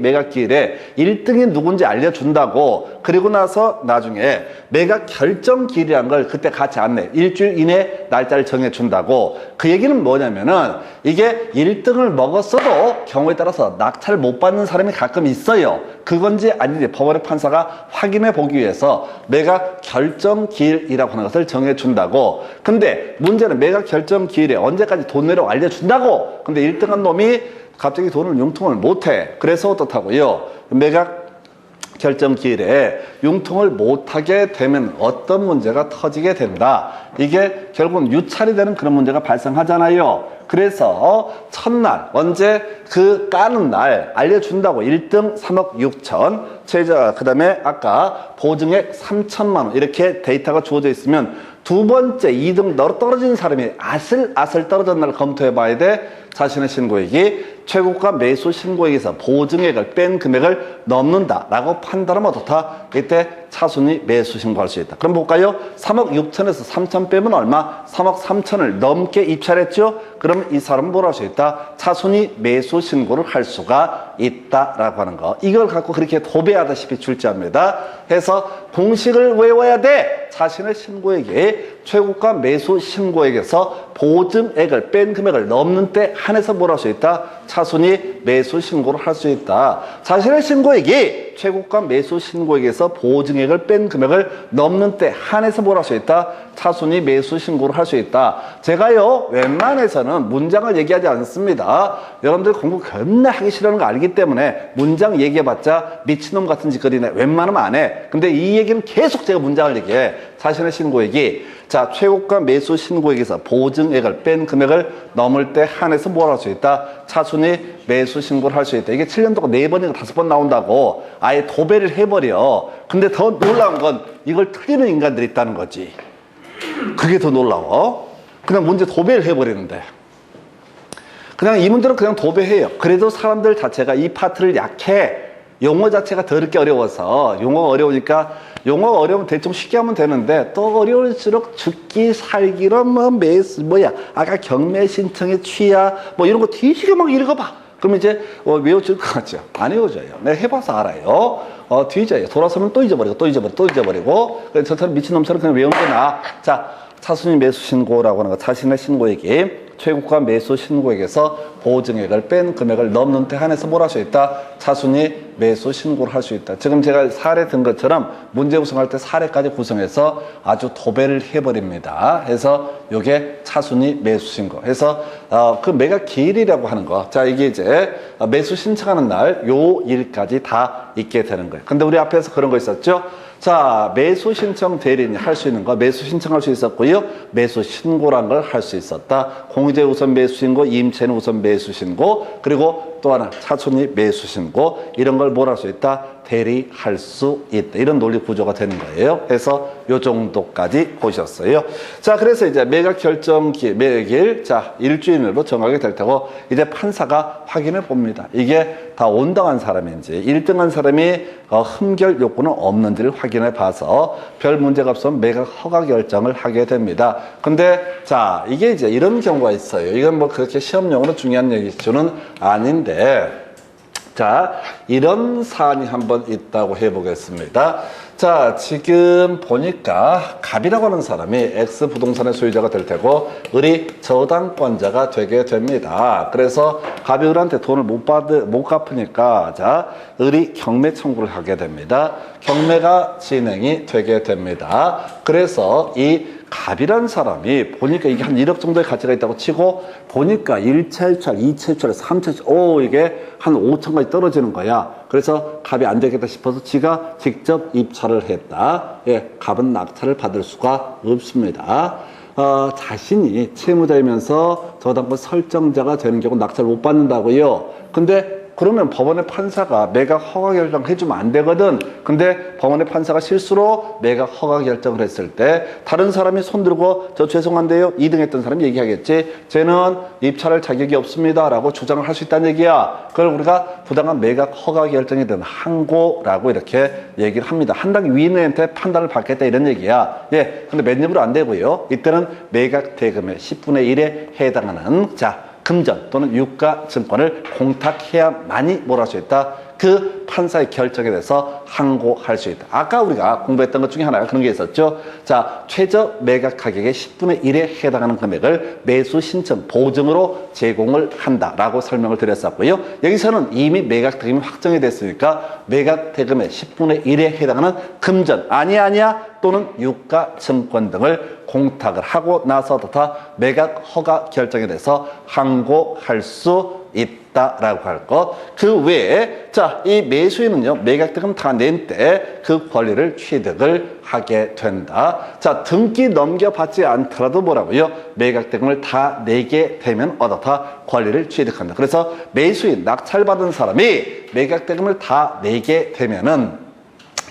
1등이 누군지 알려준다고, 그리고 나서 나중에 매각 결정 기일이라는 걸 그때 같이 안내, 일주일 이내 날짜를 정해준다고. 그 얘기는 뭐냐면은 이게 1등을 먹었어도 경우에 따라서 낙찰을 못 받는 사람이 가끔 있어요. 그건지 아닌지 법원의 판사가 확인해 보기 위해서 매각 결정 기일이라고 하는 것을 정해준다고. 근데 문제는 매각 결정 기일에 언제까지 돈 내라고 알려준다고. 근데 1등한 놈이 갑자기 돈을 융통을 못해. 그래서 어떻다고요? 매각 결정 기일에 융통을 못하게 되면 어떤 문제가 터지게 된다. 이게 결국은 유찰이 되는 그런 문제가 발생하잖아요. 그래서 첫날 언제 그 까는 날 알려준다고. 1등 3억 6천 최저, 그 다음에 아까 보증액 3천만 원 이렇게 데이터가 주어져 있으면 두 번째 2등 떨어진 사람이 아슬아슬 떨어진 날 검토해 봐야 돼. 자신의 신고액이 최고가 매수 신고액에서 보증액을 뺀 금액을 넘는다라고 판단하면 어떻다? 이때 차순위 매수 신고할 수 있다. 그럼 볼까요? 3억 6천에서 3천 빼면 얼마? 3억 3천을 넘게 입찰했죠? 그럼 이 사람은 뭘 할 수 있다? 차순위 매수 신고를 할 수가 있다라고 하는 거. 이걸 갖고 그렇게 도배하다시피 출제합니다. 해서 공식을 외워야 돼. 자신의 신고액이 최고가 매수 신고액에서 보증액을 뺀 금액을 넘는 때 한해서 뭘 할 수 있다? 차순위 매수 신고를 할 수 있다. 자신의 신고액이 최고가 매수 신고액에서 보증액을 뺀 금액을 넘는 때 한해서 뭘 할 수 있다? 차순위 매수 신고를 할 수 있다. 제가요 웬만해서는 문장을 얘기하지 않습니다. 여러분들 공부 겁나 하기 싫어하는 거 알기 때문에 문장 얘기해봤자 미친놈 같은 짓거리네. 웬만하면 안 해. 근데 이 얘기는 계속 제가 문장을 얘기해. 자신의 신고액이 자 최고가 매수 신고액에서 보증액을 뺀 금액을 넘을 때 한해서 뭘 할 수 있다? 차순위 매수 신고를 할 수 있다. 이게 7년 동안 4번인가 5번 나온다고 아예 도배를 해버려. 근데 더 놀라운 건 이걸 틀리는 인간들이 있다는 거지. 그게 더 놀라워. 그냥 문제 도배를 해버리는데. 그냥 이 문제는 그냥 도배해요. 그래도 사람들 자체가 이 파트를 약해. 용어 자체가 더럽게 어려워서. 용어가 어려우니까 용어가 어려우면 대충 쉽게 하면 되는데 또 어려울수록 죽기 살기로 아까 경매 신청의 취하 이런 거 뒤지게 막 읽어봐. 그럼 이제 외워질 것 같죠? 안 외워져요. 내가 해봐서 알아요. 뒤져요. 돌아서면 또 잊어버리고 또 잊어버리고 그래서 저처럼 미친놈처럼 그냥 외우는 게 나아. 자, 차순위 매수 신고라고 하는 거. 자신의 신고액이 최고가 매수 신고액에서 보증액을 뺀 금액을 넘는 때 한해서 뭘 할 수 있다? 차순위 매수 신고를 할 수 있다. 지금 제가 사례 든 것처럼 문제 구성할 때 사례까지 구성해서 아주 도배를 해버립니다. 해서 요게 차순위 매수 신고. 해서 그 매각 기일이라고 하는 거. 자, 이게 이제 매수 신청하는 날 요 일까지 다 있게 되는 거예요. 근데 우리 앞에서 그런 거 있었죠? 자, 매수 신청 대리인이 할 수 있는 거 매수 신청할 수 있었고요. 매수 신고란 걸 할 수 있었다. 공제 우선 매수 신고, 임차인 우선 매수 신고, 그리고 또 하나 차순위 매수 신고 이런 걸 뭘 할 수 있다? 대리할 수 있다. 이런 논리 구조가 되는 거예요. 그래서 요 정도까지 보셨어요. 자, 그래서 이제 매각 결정 매길 자 일주일로 정하게 될 테고 이제 판사가 확인해 봅니다. 이게 다 온당한 사람인지 1등한 사람이 흠결 요건은 없는지를 확인해 봐서 별 문제가 없으면 매각 허가 결정을 하게 됩니다. 근데 자 이게 이제 이런 경우가 있어요. 이건 뭐 그렇게 시험용으로 중요한 얘기는 아닌데 자, 이런 사안이 한번 있다고 해보겠습니다. 자, 지금 보니까 갑이라고 하는 사람이 X 부동산의 소유자가 될 테고 을이 저당권자가 되게 됩니다. 그래서 갑이 을한테 돈을 못 갚으니까 자, 을이 경매 청구를 하게 됩니다. 경매가 진행이 되게 됩니다. 그래서 이 갑이란 사람이 보니까 이게 한 1억 정도의 가치가 있다고 치고 보니까 1차 입찰, 2차 입찰, 3차 입찰, 이게 한 5천까지 떨어지는 거야. 그래서 갑이 안 되겠다 싶어서 지가 직접 입찰을 했다. 예, 갑은 낙찰을 받을 수가 없습니다. 자신이 채무자이면서 저당권 설정자가 되는 경우 낙찰을 못 받는다고요. 근데 그러면 법원의 판사가 매각 허가 결정을 해주면 안 되거든. 근데 법원의 판사가 실수로 매각 허가 결정을 했을 때 다른 사람이 손들고 저 죄송한데요 2등 했던 사람이 얘기하겠지. 쟤는 입찰할 자격이 없습니다 라고 주장을 할 수 있다는 얘기야. 그걸 우리가 부당한 매각 허가 결정에 대한 항고라고 이렇게 얘기를 합니다. 한 당 위인한테 판단을 받겠다 이런 얘기야. 예, 근데 맨입으로 안 되고요. 이때는 매각 대금의 10분의 1에 해당하는 금전 또는 유가 증권을 공탁해야만이 뭘 할 수 있다? 그 판사의 결정에 대해서 항고할 수 있다. 아까 우리가 공부했던 것 중에 하나가 그런 게 있었죠. 자, 최저 매각 가격의 10분의 1에 해당하는 금액을 매수 신청 보증으로 제공을 한다라고 설명을 드렸었고요. 여기서는 이미 매각 대금이 확정이 됐으니까 매각 대금의 10분의 1에 해당하는 금전 아니야 또는 유가 증권 등을 공탁을 하고 나서 다 매각 허가 결정에 대해서 항고할 수 있다라고 할 것. 그 외에 이 매수인은요 매각 대금 다 낸 때 그 권리를 취득을 하게 된다. 자, 등기 넘겨받지 않더라도 뭐라고요? 매각 대금을 다 내게 되면 어떻다? 권리를 취득한다. 그래서 매수인 낙찰받은 사람이 매각 대금을 다 내게 되면은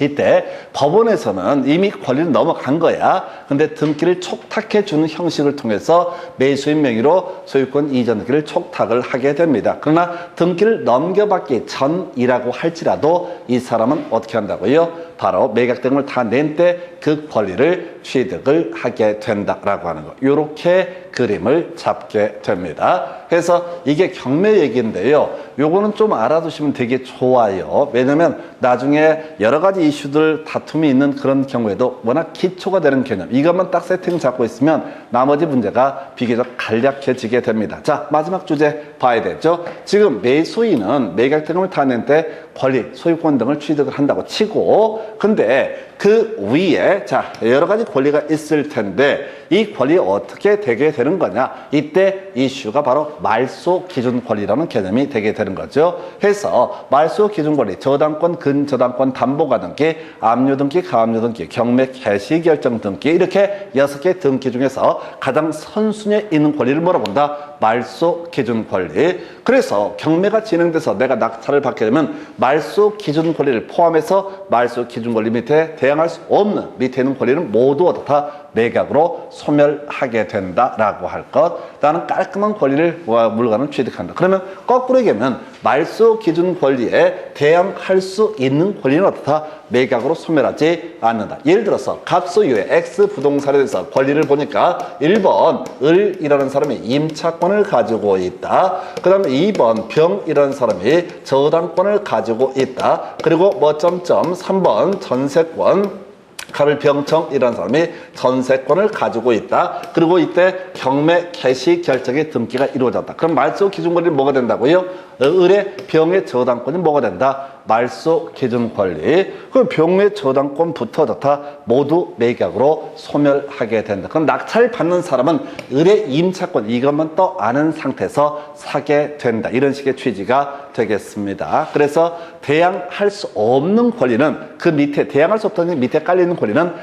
이때 법원에서는 이미 권리를 넘어간 거야. 근데 등기를 촉탁해 주는 형식을 통해서 매수인 명의로 소유권 이전 등기를 촉탁을 하게 됩니다. 그러나 등기를 넘겨받기 전이라고 할지라도 이 사람은 어떻게 한다고요? 바로 매각 대금을 다 낸 때 그 권리를 취득을 하게 된다라고 하는 거. 요렇게 그림을 잡게 됩니다. 그래서 이게 경매 얘기인데요. 요거는 좀 알아두시면 되게 좋아요. 왜냐면 나중에 여러 가지 이슈들 다툼이 있는 그런 경우에도 워낙 기초가 되는 개념. 이것만 딱 세팅 잡고 있으면 나머지 문제가 비교적 간략해지게 됩니다. 자, 마지막 주제 봐야 되죠. 지금 매수인은 매각 대금을 다 낸 때 권리, 소유권 등을 취득을 한다고 치고 근데 그 위에 여러 가지 권리가 있을 텐데 이 권리 어떻게 되게 되는 거냐? 이때 이슈가 바로 말소 기준 권리라는 개념이 되게 되는 거죠. 해서 말소 기준 권리, 저당권, 근저당권 담보가 등기, 압류 등기, 가압류 등기, 경매 개시 결정 등기 이렇게 6개 등기 중에서 가장 선순위에 있는 권리를 뭐라고 본다? 말소 기준 권리. 그래서 경매가 진행돼서 내가 낙찰을 받게 되면 말소 기준 권리를 포함해서 말소 기준 권리 밑에 대항할 수 없는 밑에 있는 권리는 모두 다 매각으로 소멸하게 된다라고 할 것. 나는 깔끔한 권리를 물건을 취득한다. 그러면 거꾸로 얘기하면 말소 기준 권리에 대항할 수 있는 권리는 어떻다? 매각으로 소멸하지 않는다. 예를 들어서 갑소유의 X 부동산에 대해서 권리를 보니까 1번 을이라는 사람이 임차권을 가지고 있다. 그 다음에 2번 병이라는 사람이 저당권을 가지고 있다. 그리고 3번 전세권 갑을 병청이라는 사람이 전세권을 가지고 있다. 그리고 이때 경매 개시 결정의 등기가 이루어졌다. 그럼 말소 기준 권리는 뭐가 된다고요? 을의 병의 저당권이 뭐가 된다? 말소 기준 권리. 그럼 병의 저당권부터 모두 매각으로 소멸하게 된다. 그럼 낙찰 받는 사람은 을의 임차권 이것만 또 아는 상태에서 사게 된다. 이런 식의 취지가 되겠습니다. 그래서 대항할 수 없는 권리는 그 밑에 대항할 수 없다는 밑에 깔리는 권리는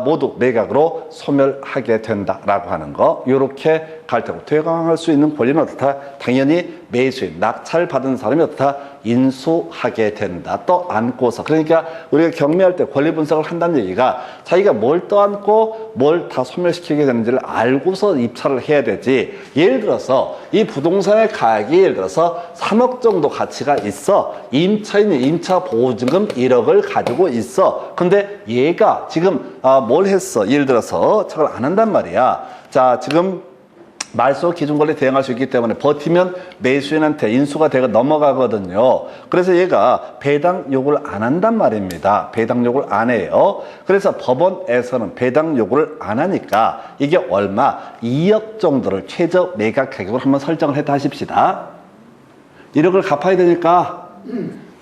모두 매각으로 소멸하게 된다라고 하는 거. 이렇게 갈 테고 대항할 수 있는 권리는 어떻다? 당연히 매수인, 낙찰 받은 사람이 어떻다? 인수하게 된다. 떠안고서. 그러니까 우리가 경매할 때 권리 분석을 한다는 얘기가 자기가 뭘 떠안고 뭘 다 소멸시키게 되는지를 알고서 입찰을 해야 되지. 예를 들어서 이 부동산의 가격이 예를 들어서 3억 정도 가치가 있어. 임차인이 임차 보증금 1억을 가지고 있어. 근데 얘가 지금 뭘 했어? 예를 들어서 저걸 안 한단 말이야. 자, 지금 말소 기준권리 대행할 수 있기 때문에 버티면 매수인한테 인수가 되고 넘어가거든요. 그래서 얘가 배당 요구를 안 한단 말입니다. 배당 요구를 안 해요. 그래서 법원에서는 배당 요구를 안 하니까 이게 얼마? 2억 정도를 최저 매각 가격으로 한번 설정을 했다 하십시다. 1억을 갚아야 되니까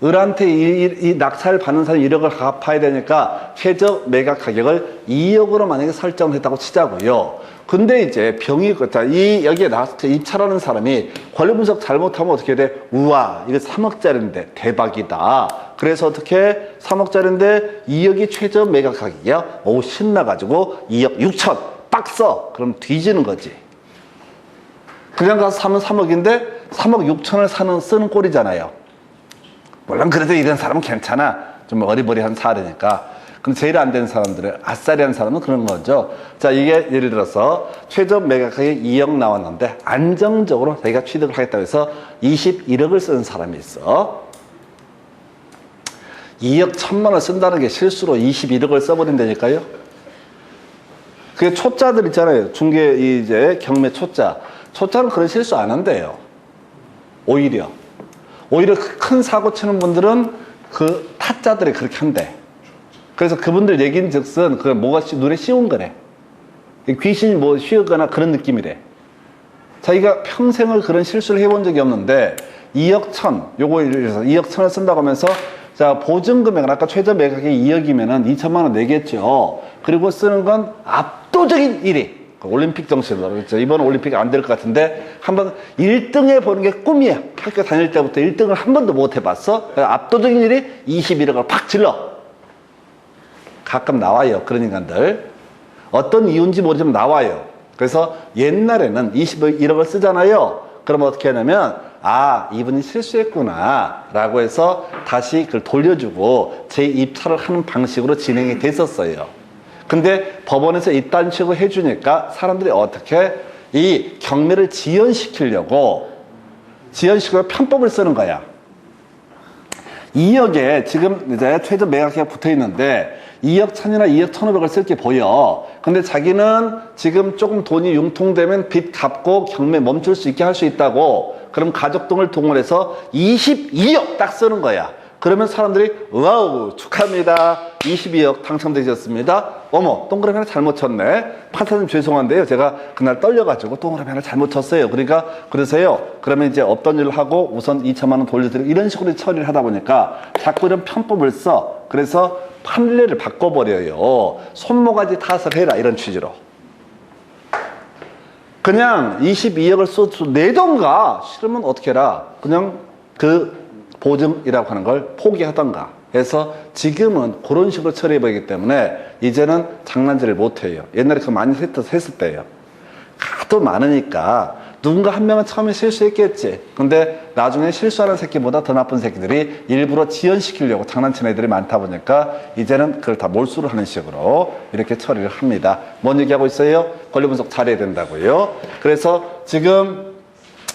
을한테 이 낙찰 받는 사람이 1억을 갚아야 되니까 최저 매각 가격을 2억으로 만약에 설정을 했다고 치자고요. 근데 이제 병이 자, 여기에 나왔을 때 입찰하는 사람이 권리 분석 잘못하면 어떻게 돼? 우와, 이거 3억짜리인데 대박이다. 그래서 어떻게 3억짜리인데 2억이 최저 매각 가격이야? 오, 신나가지고 2억 6천 빡 써. 그럼 뒤지는 거지. 그냥 가서 사면 3억인데 3억 6천을 쓰는 꼴이잖아요. 물론 그래도 이런 사람은 괜찮아. 좀 어리버리한 사례니까. 근데 제일 안 되는 사람들은 아싸리한 사람은 그런 거죠. 자, 이게 예를 들어서 최저 매각 가격이 2억 나왔는데 안정적으로 자기가 취득을 하겠다고 해서 21억을 쓰는 사람이 있어. 2억 1천만 원 쓴다는 게 실수로 21억을 써버린다니까요. 그게 초짜들 있잖아요. 중개 이제 경매 초짜. 초짜는 그런 실수 안 한대요. 오히려 큰 사고 치는 분들은 그 타짜들이 그렇게 한대. 그래서 그분들 얘기는 즉슨 그 뭐가 눈에 씌운 거래. 귀신이 뭐 씌우거나 그런 느낌이래. 자기가 평생을 그런 실수를 해본 적이 없는데 2억 1천 요거 예를 들어서 2억 1천을 쓴다고 하면서 자, 보증금액은 아까 최저 매각이 2억이면은 2천만 원 내겠죠. 그리고 쓰는 건 압도적인 1위. 올림픽 정신으로 그렇죠. 이번 올림픽이 안 될 것 같은데 한번 1등 해보는 게 꿈이야. 학교 다닐 때부터 1등을 한 번도 못 해봤어. 압도적인 1위 21억을 팍 질러. 가끔 나와요. 그런 인간들. 어떤 이유인지 모르지만 나와요. 그래서 옛날에는 21억을 쓰잖아요. 그럼 어떻게 하냐면 아, 이분이 실수했구나 라고 해서 다시 그걸 돌려주고 재입찰을 하는 방식으로 진행이 됐었어요. 근데 법원에서 이딴 식으로 해주니까 사람들이 어떻게 이 경매를 지연시키려고 편법을 쓰는 거야. 2억에 지금 이제 최저 매각가가 붙어 있는데 2억 1천이나 2억 1,500을 쓸 게 보여. 근데 자기는 지금 조금 돈이 융통되면 빚 갚고 경매 멈출 수 있게 할 수 있다고. 그럼 가족 등을 동원해서 22억 딱 쓰는 거야. 그러면 사람들이 와우 축하합니다. 22억 당첨되셨습니다. 어머 동그라미 하나 잘못 쳤네. 판사님 죄송한데요. 제가 그날 떨려가지고 동그라미 하나 잘못 쳤어요. 그러니까 그러세요. 그러면 이제 없던 일을 하고 우선 2천만 원 돌려드리고 이런 식으로 처리를 하다 보니까 자꾸 이런 편법을 써. 그래서 판례를 바꿔버려요. 손모가지 탓을 해라 이런 취지로. 그냥 22억을 내던가 싫으면 어떻게 해라. 그냥 그 보증이라고 하는 걸 포기하던가 해서 지금은 그런 식으로 처리해보기 때문에 이제는 장난질을 못해요. 옛날에 그거 많이 했을 때예요. 하도 많으니까 누군가 한 명은 처음에 실수했겠지. 근데 나중에 실수하는 새끼보다 더 나쁜 새끼들이 일부러 지연시키려고 장난치는 애들이 많다 보니까 이제는 그걸 다 몰수를 하는 식으로 이렇게 처리를 합니다. 뭔 얘기하고 있어요? 권리 분석 잘해야 된다고요. 그래서 지금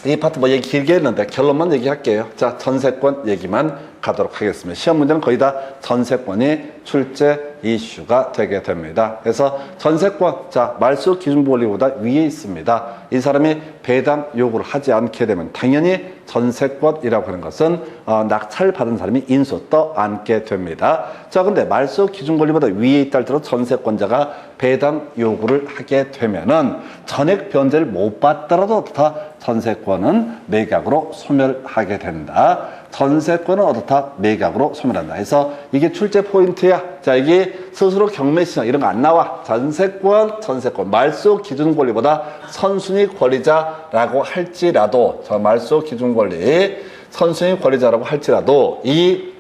이 파트 뭐 얘기 길게 했는데 결론만 얘기할게요. 자, 전세권 얘기만 가도록 하겠습니다. 시험 문제는 거의 다 전세권이 출제 이슈가 되게 됩니다. 그래서 전세권, 자, 말소 기준 권리보다 위에 있습니다. 이 사람이 배당 요구를 하지 않게 되면 당연히 전세권이라고 하는 것은 낙찰 받은 사람이 인수 떠안게 됩니다. 자, 근데 말소 기준 권리보다 위에 있다 할지라도 전세권자가 배당 요구를 하게 되면은 전액 변제를 못 받더라도 다 전세권은 매각으로 소멸하게 된다. 전세권은 어떻다? 매각으로 소멸한다. 해서 이게 출제 포인트야. 자, 이게 스스로 경매시장 이런 거 안 나와. 전세권, 말소 기준 권리보다 선순위 권리자라고 할지라도, 저 말소 기준 권리, 선순위 권리자라고 할지라도 이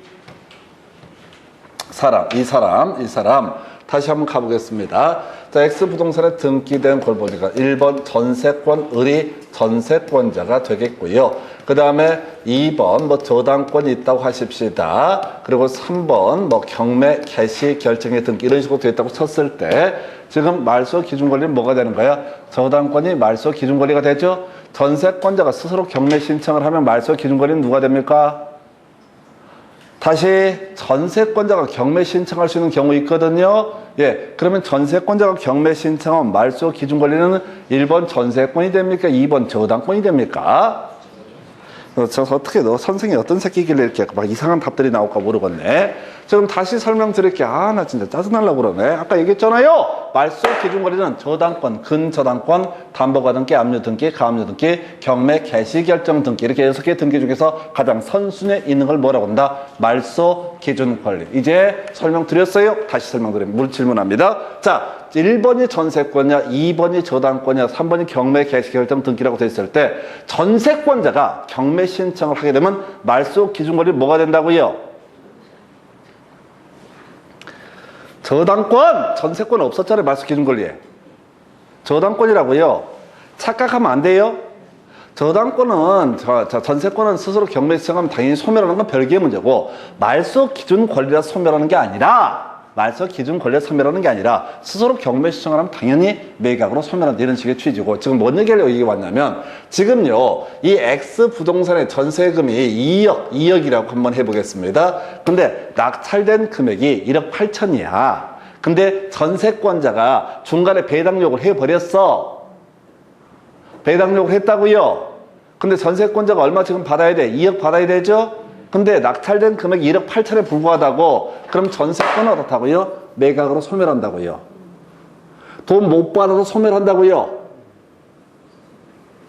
사람 다시 한번 가보겠습니다. 자, X부동산에 등기된 골보니까 1번 전세권을이 전세권자가 되겠고요. 그 다음에 2번 뭐 저당권이 있다고 하십시다. 그리고 3번 뭐 경매 개시 결정에 등기 이런 식으로 되어 있다고 쳤을 때 지금 말소 기준 권리는 뭐가 되는 거야? 저당권이 말소 기준 권리가 되죠. 전세권자가 스스로 경매 신청을 하면 말소 기준 권리는 누가 됩니까? 다시 전세권자가 경매 신청할 수 있는 경우 있거든요. 예, 그러면 전세권자가 경매 신청하면 말소 기준 권리는 1번 전세권이 됩니까? 2번 저당권이 됩니까? 저 어떻게 너 선생이 어떤 새끼길래 이렇게 막 이상한 답들이 나올까 모르겠네. 지금 다시 설명드릴게요. 아, 나 진짜 짜증날라고 그러네. 아까 얘기했잖아요. 말소 기준 권리는 저당권, 근저당권, 담보가등기, 압류등기, 가압류등기, 경매 개시결정 등기 이렇게 6개 등기 중에서 가장 선순위에 있는 걸 뭐라고 한다? 말소 기준 권리. 이제 설명드렸어요. 다시 설명드립니다. 물 질문합니다. 자, 1번이 전세권이냐, 2번이 저당권이냐, 3번이 경매 개시결정 등기라고 돼 있을 때 전세권자가 경매 신청을 하게 되면 말소 기준 권리 뭐가 된다고요? 저당권! 전세권 없었잖아요. 말소 기준 권리에. 저당권이라고요. 착각하면 안 돼요. 저당권은, 전세권은 스스로 경매 신청하면 당연히 소멸하는 건 별개의 문제고, 말소 기준 권리라 소멸하는 게 아니라, 말소 기준 권리라 소멸하는 게 아니라, 스스로 경매 신청을 하면 당연히 매각으로 소멸한다. 이런 식의 취지고, 지금 뭔 얘기하려고 이게 왔냐면, 지금요, 이 X 부동산의 전세금이 2억이라고 한번 해보겠습니다. 근데 낙찰된 금액이 1억 8천이야. 근데 전세권자가 중간에 배당 요구를 해버렸어. 배당 요구를 했다고요. 근데 전세권자가 얼마 지금 받아야 돼? 2억 받아야 되죠? 근데 낙찰된 금액이 1억 8천에 불과하다고. 그럼 전세권은 어떻다고요? 매각으로 소멸한다고요. 돈 못 받아도 소멸한다고요.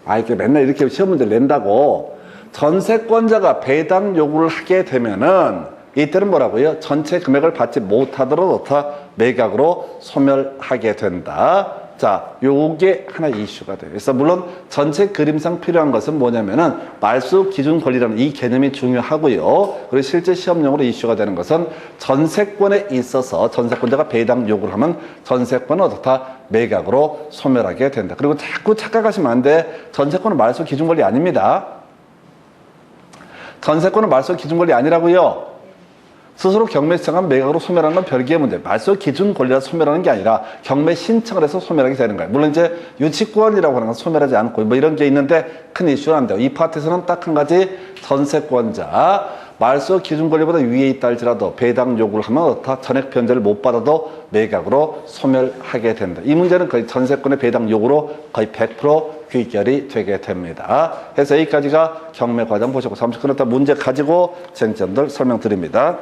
이렇게 맨날 이렇게 시험 문제를 낸다고. 전세권자가 배당 요구를 하게 되면은 이때는 뭐라고요? 전체 금액을 받지 못하도록 매각으로 소멸하게 된다. 자, 요게 하나 이슈가 돼요. 그래서 물론 전체 그림상 필요한 것은 뭐냐면은 말소 기준 권리라는 이 개념이 중요하고요. 그리고 실제 시험용으로 이슈가 되는 것은 전세권에 있어서 전세권자가 배당 요구를 하면 전세권은 어떻다? 매각으로 소멸하게 된다. 그리고 자꾸 착각하시면 안 돼. 전세권은 말소 기준 권리 아닙니다. 전세권은 말소 기준 권리 아니라고요. 스스로 경매 신청하면 매각으로 소멸하는 건 별개의 문제. 말소 기준 권리라 소멸하는 게 아니라 경매 신청을 해서 소멸하게 되는 거예요. 물론 이제 유치권이라고 하는 건 소멸하지 않고 뭐 이런 게 있는데 큰 이슈는 안 돼요. 이 파트에서는 딱 한 가지 전세권자 말소 기준 권리보다 위에 있다 할지라도 배당 요구를 하면 어떻다? 전액 변제를 못 받아도 매각으로 소멸하게 된다. 이 문제는 거의 전세권의 배당 요구로 거의 100% 귀결이 되게 됩니다. 그래서 여기까지가 경매 과정 보시고 30분 있다 문제 가지고 쟁점들 설명드립니다.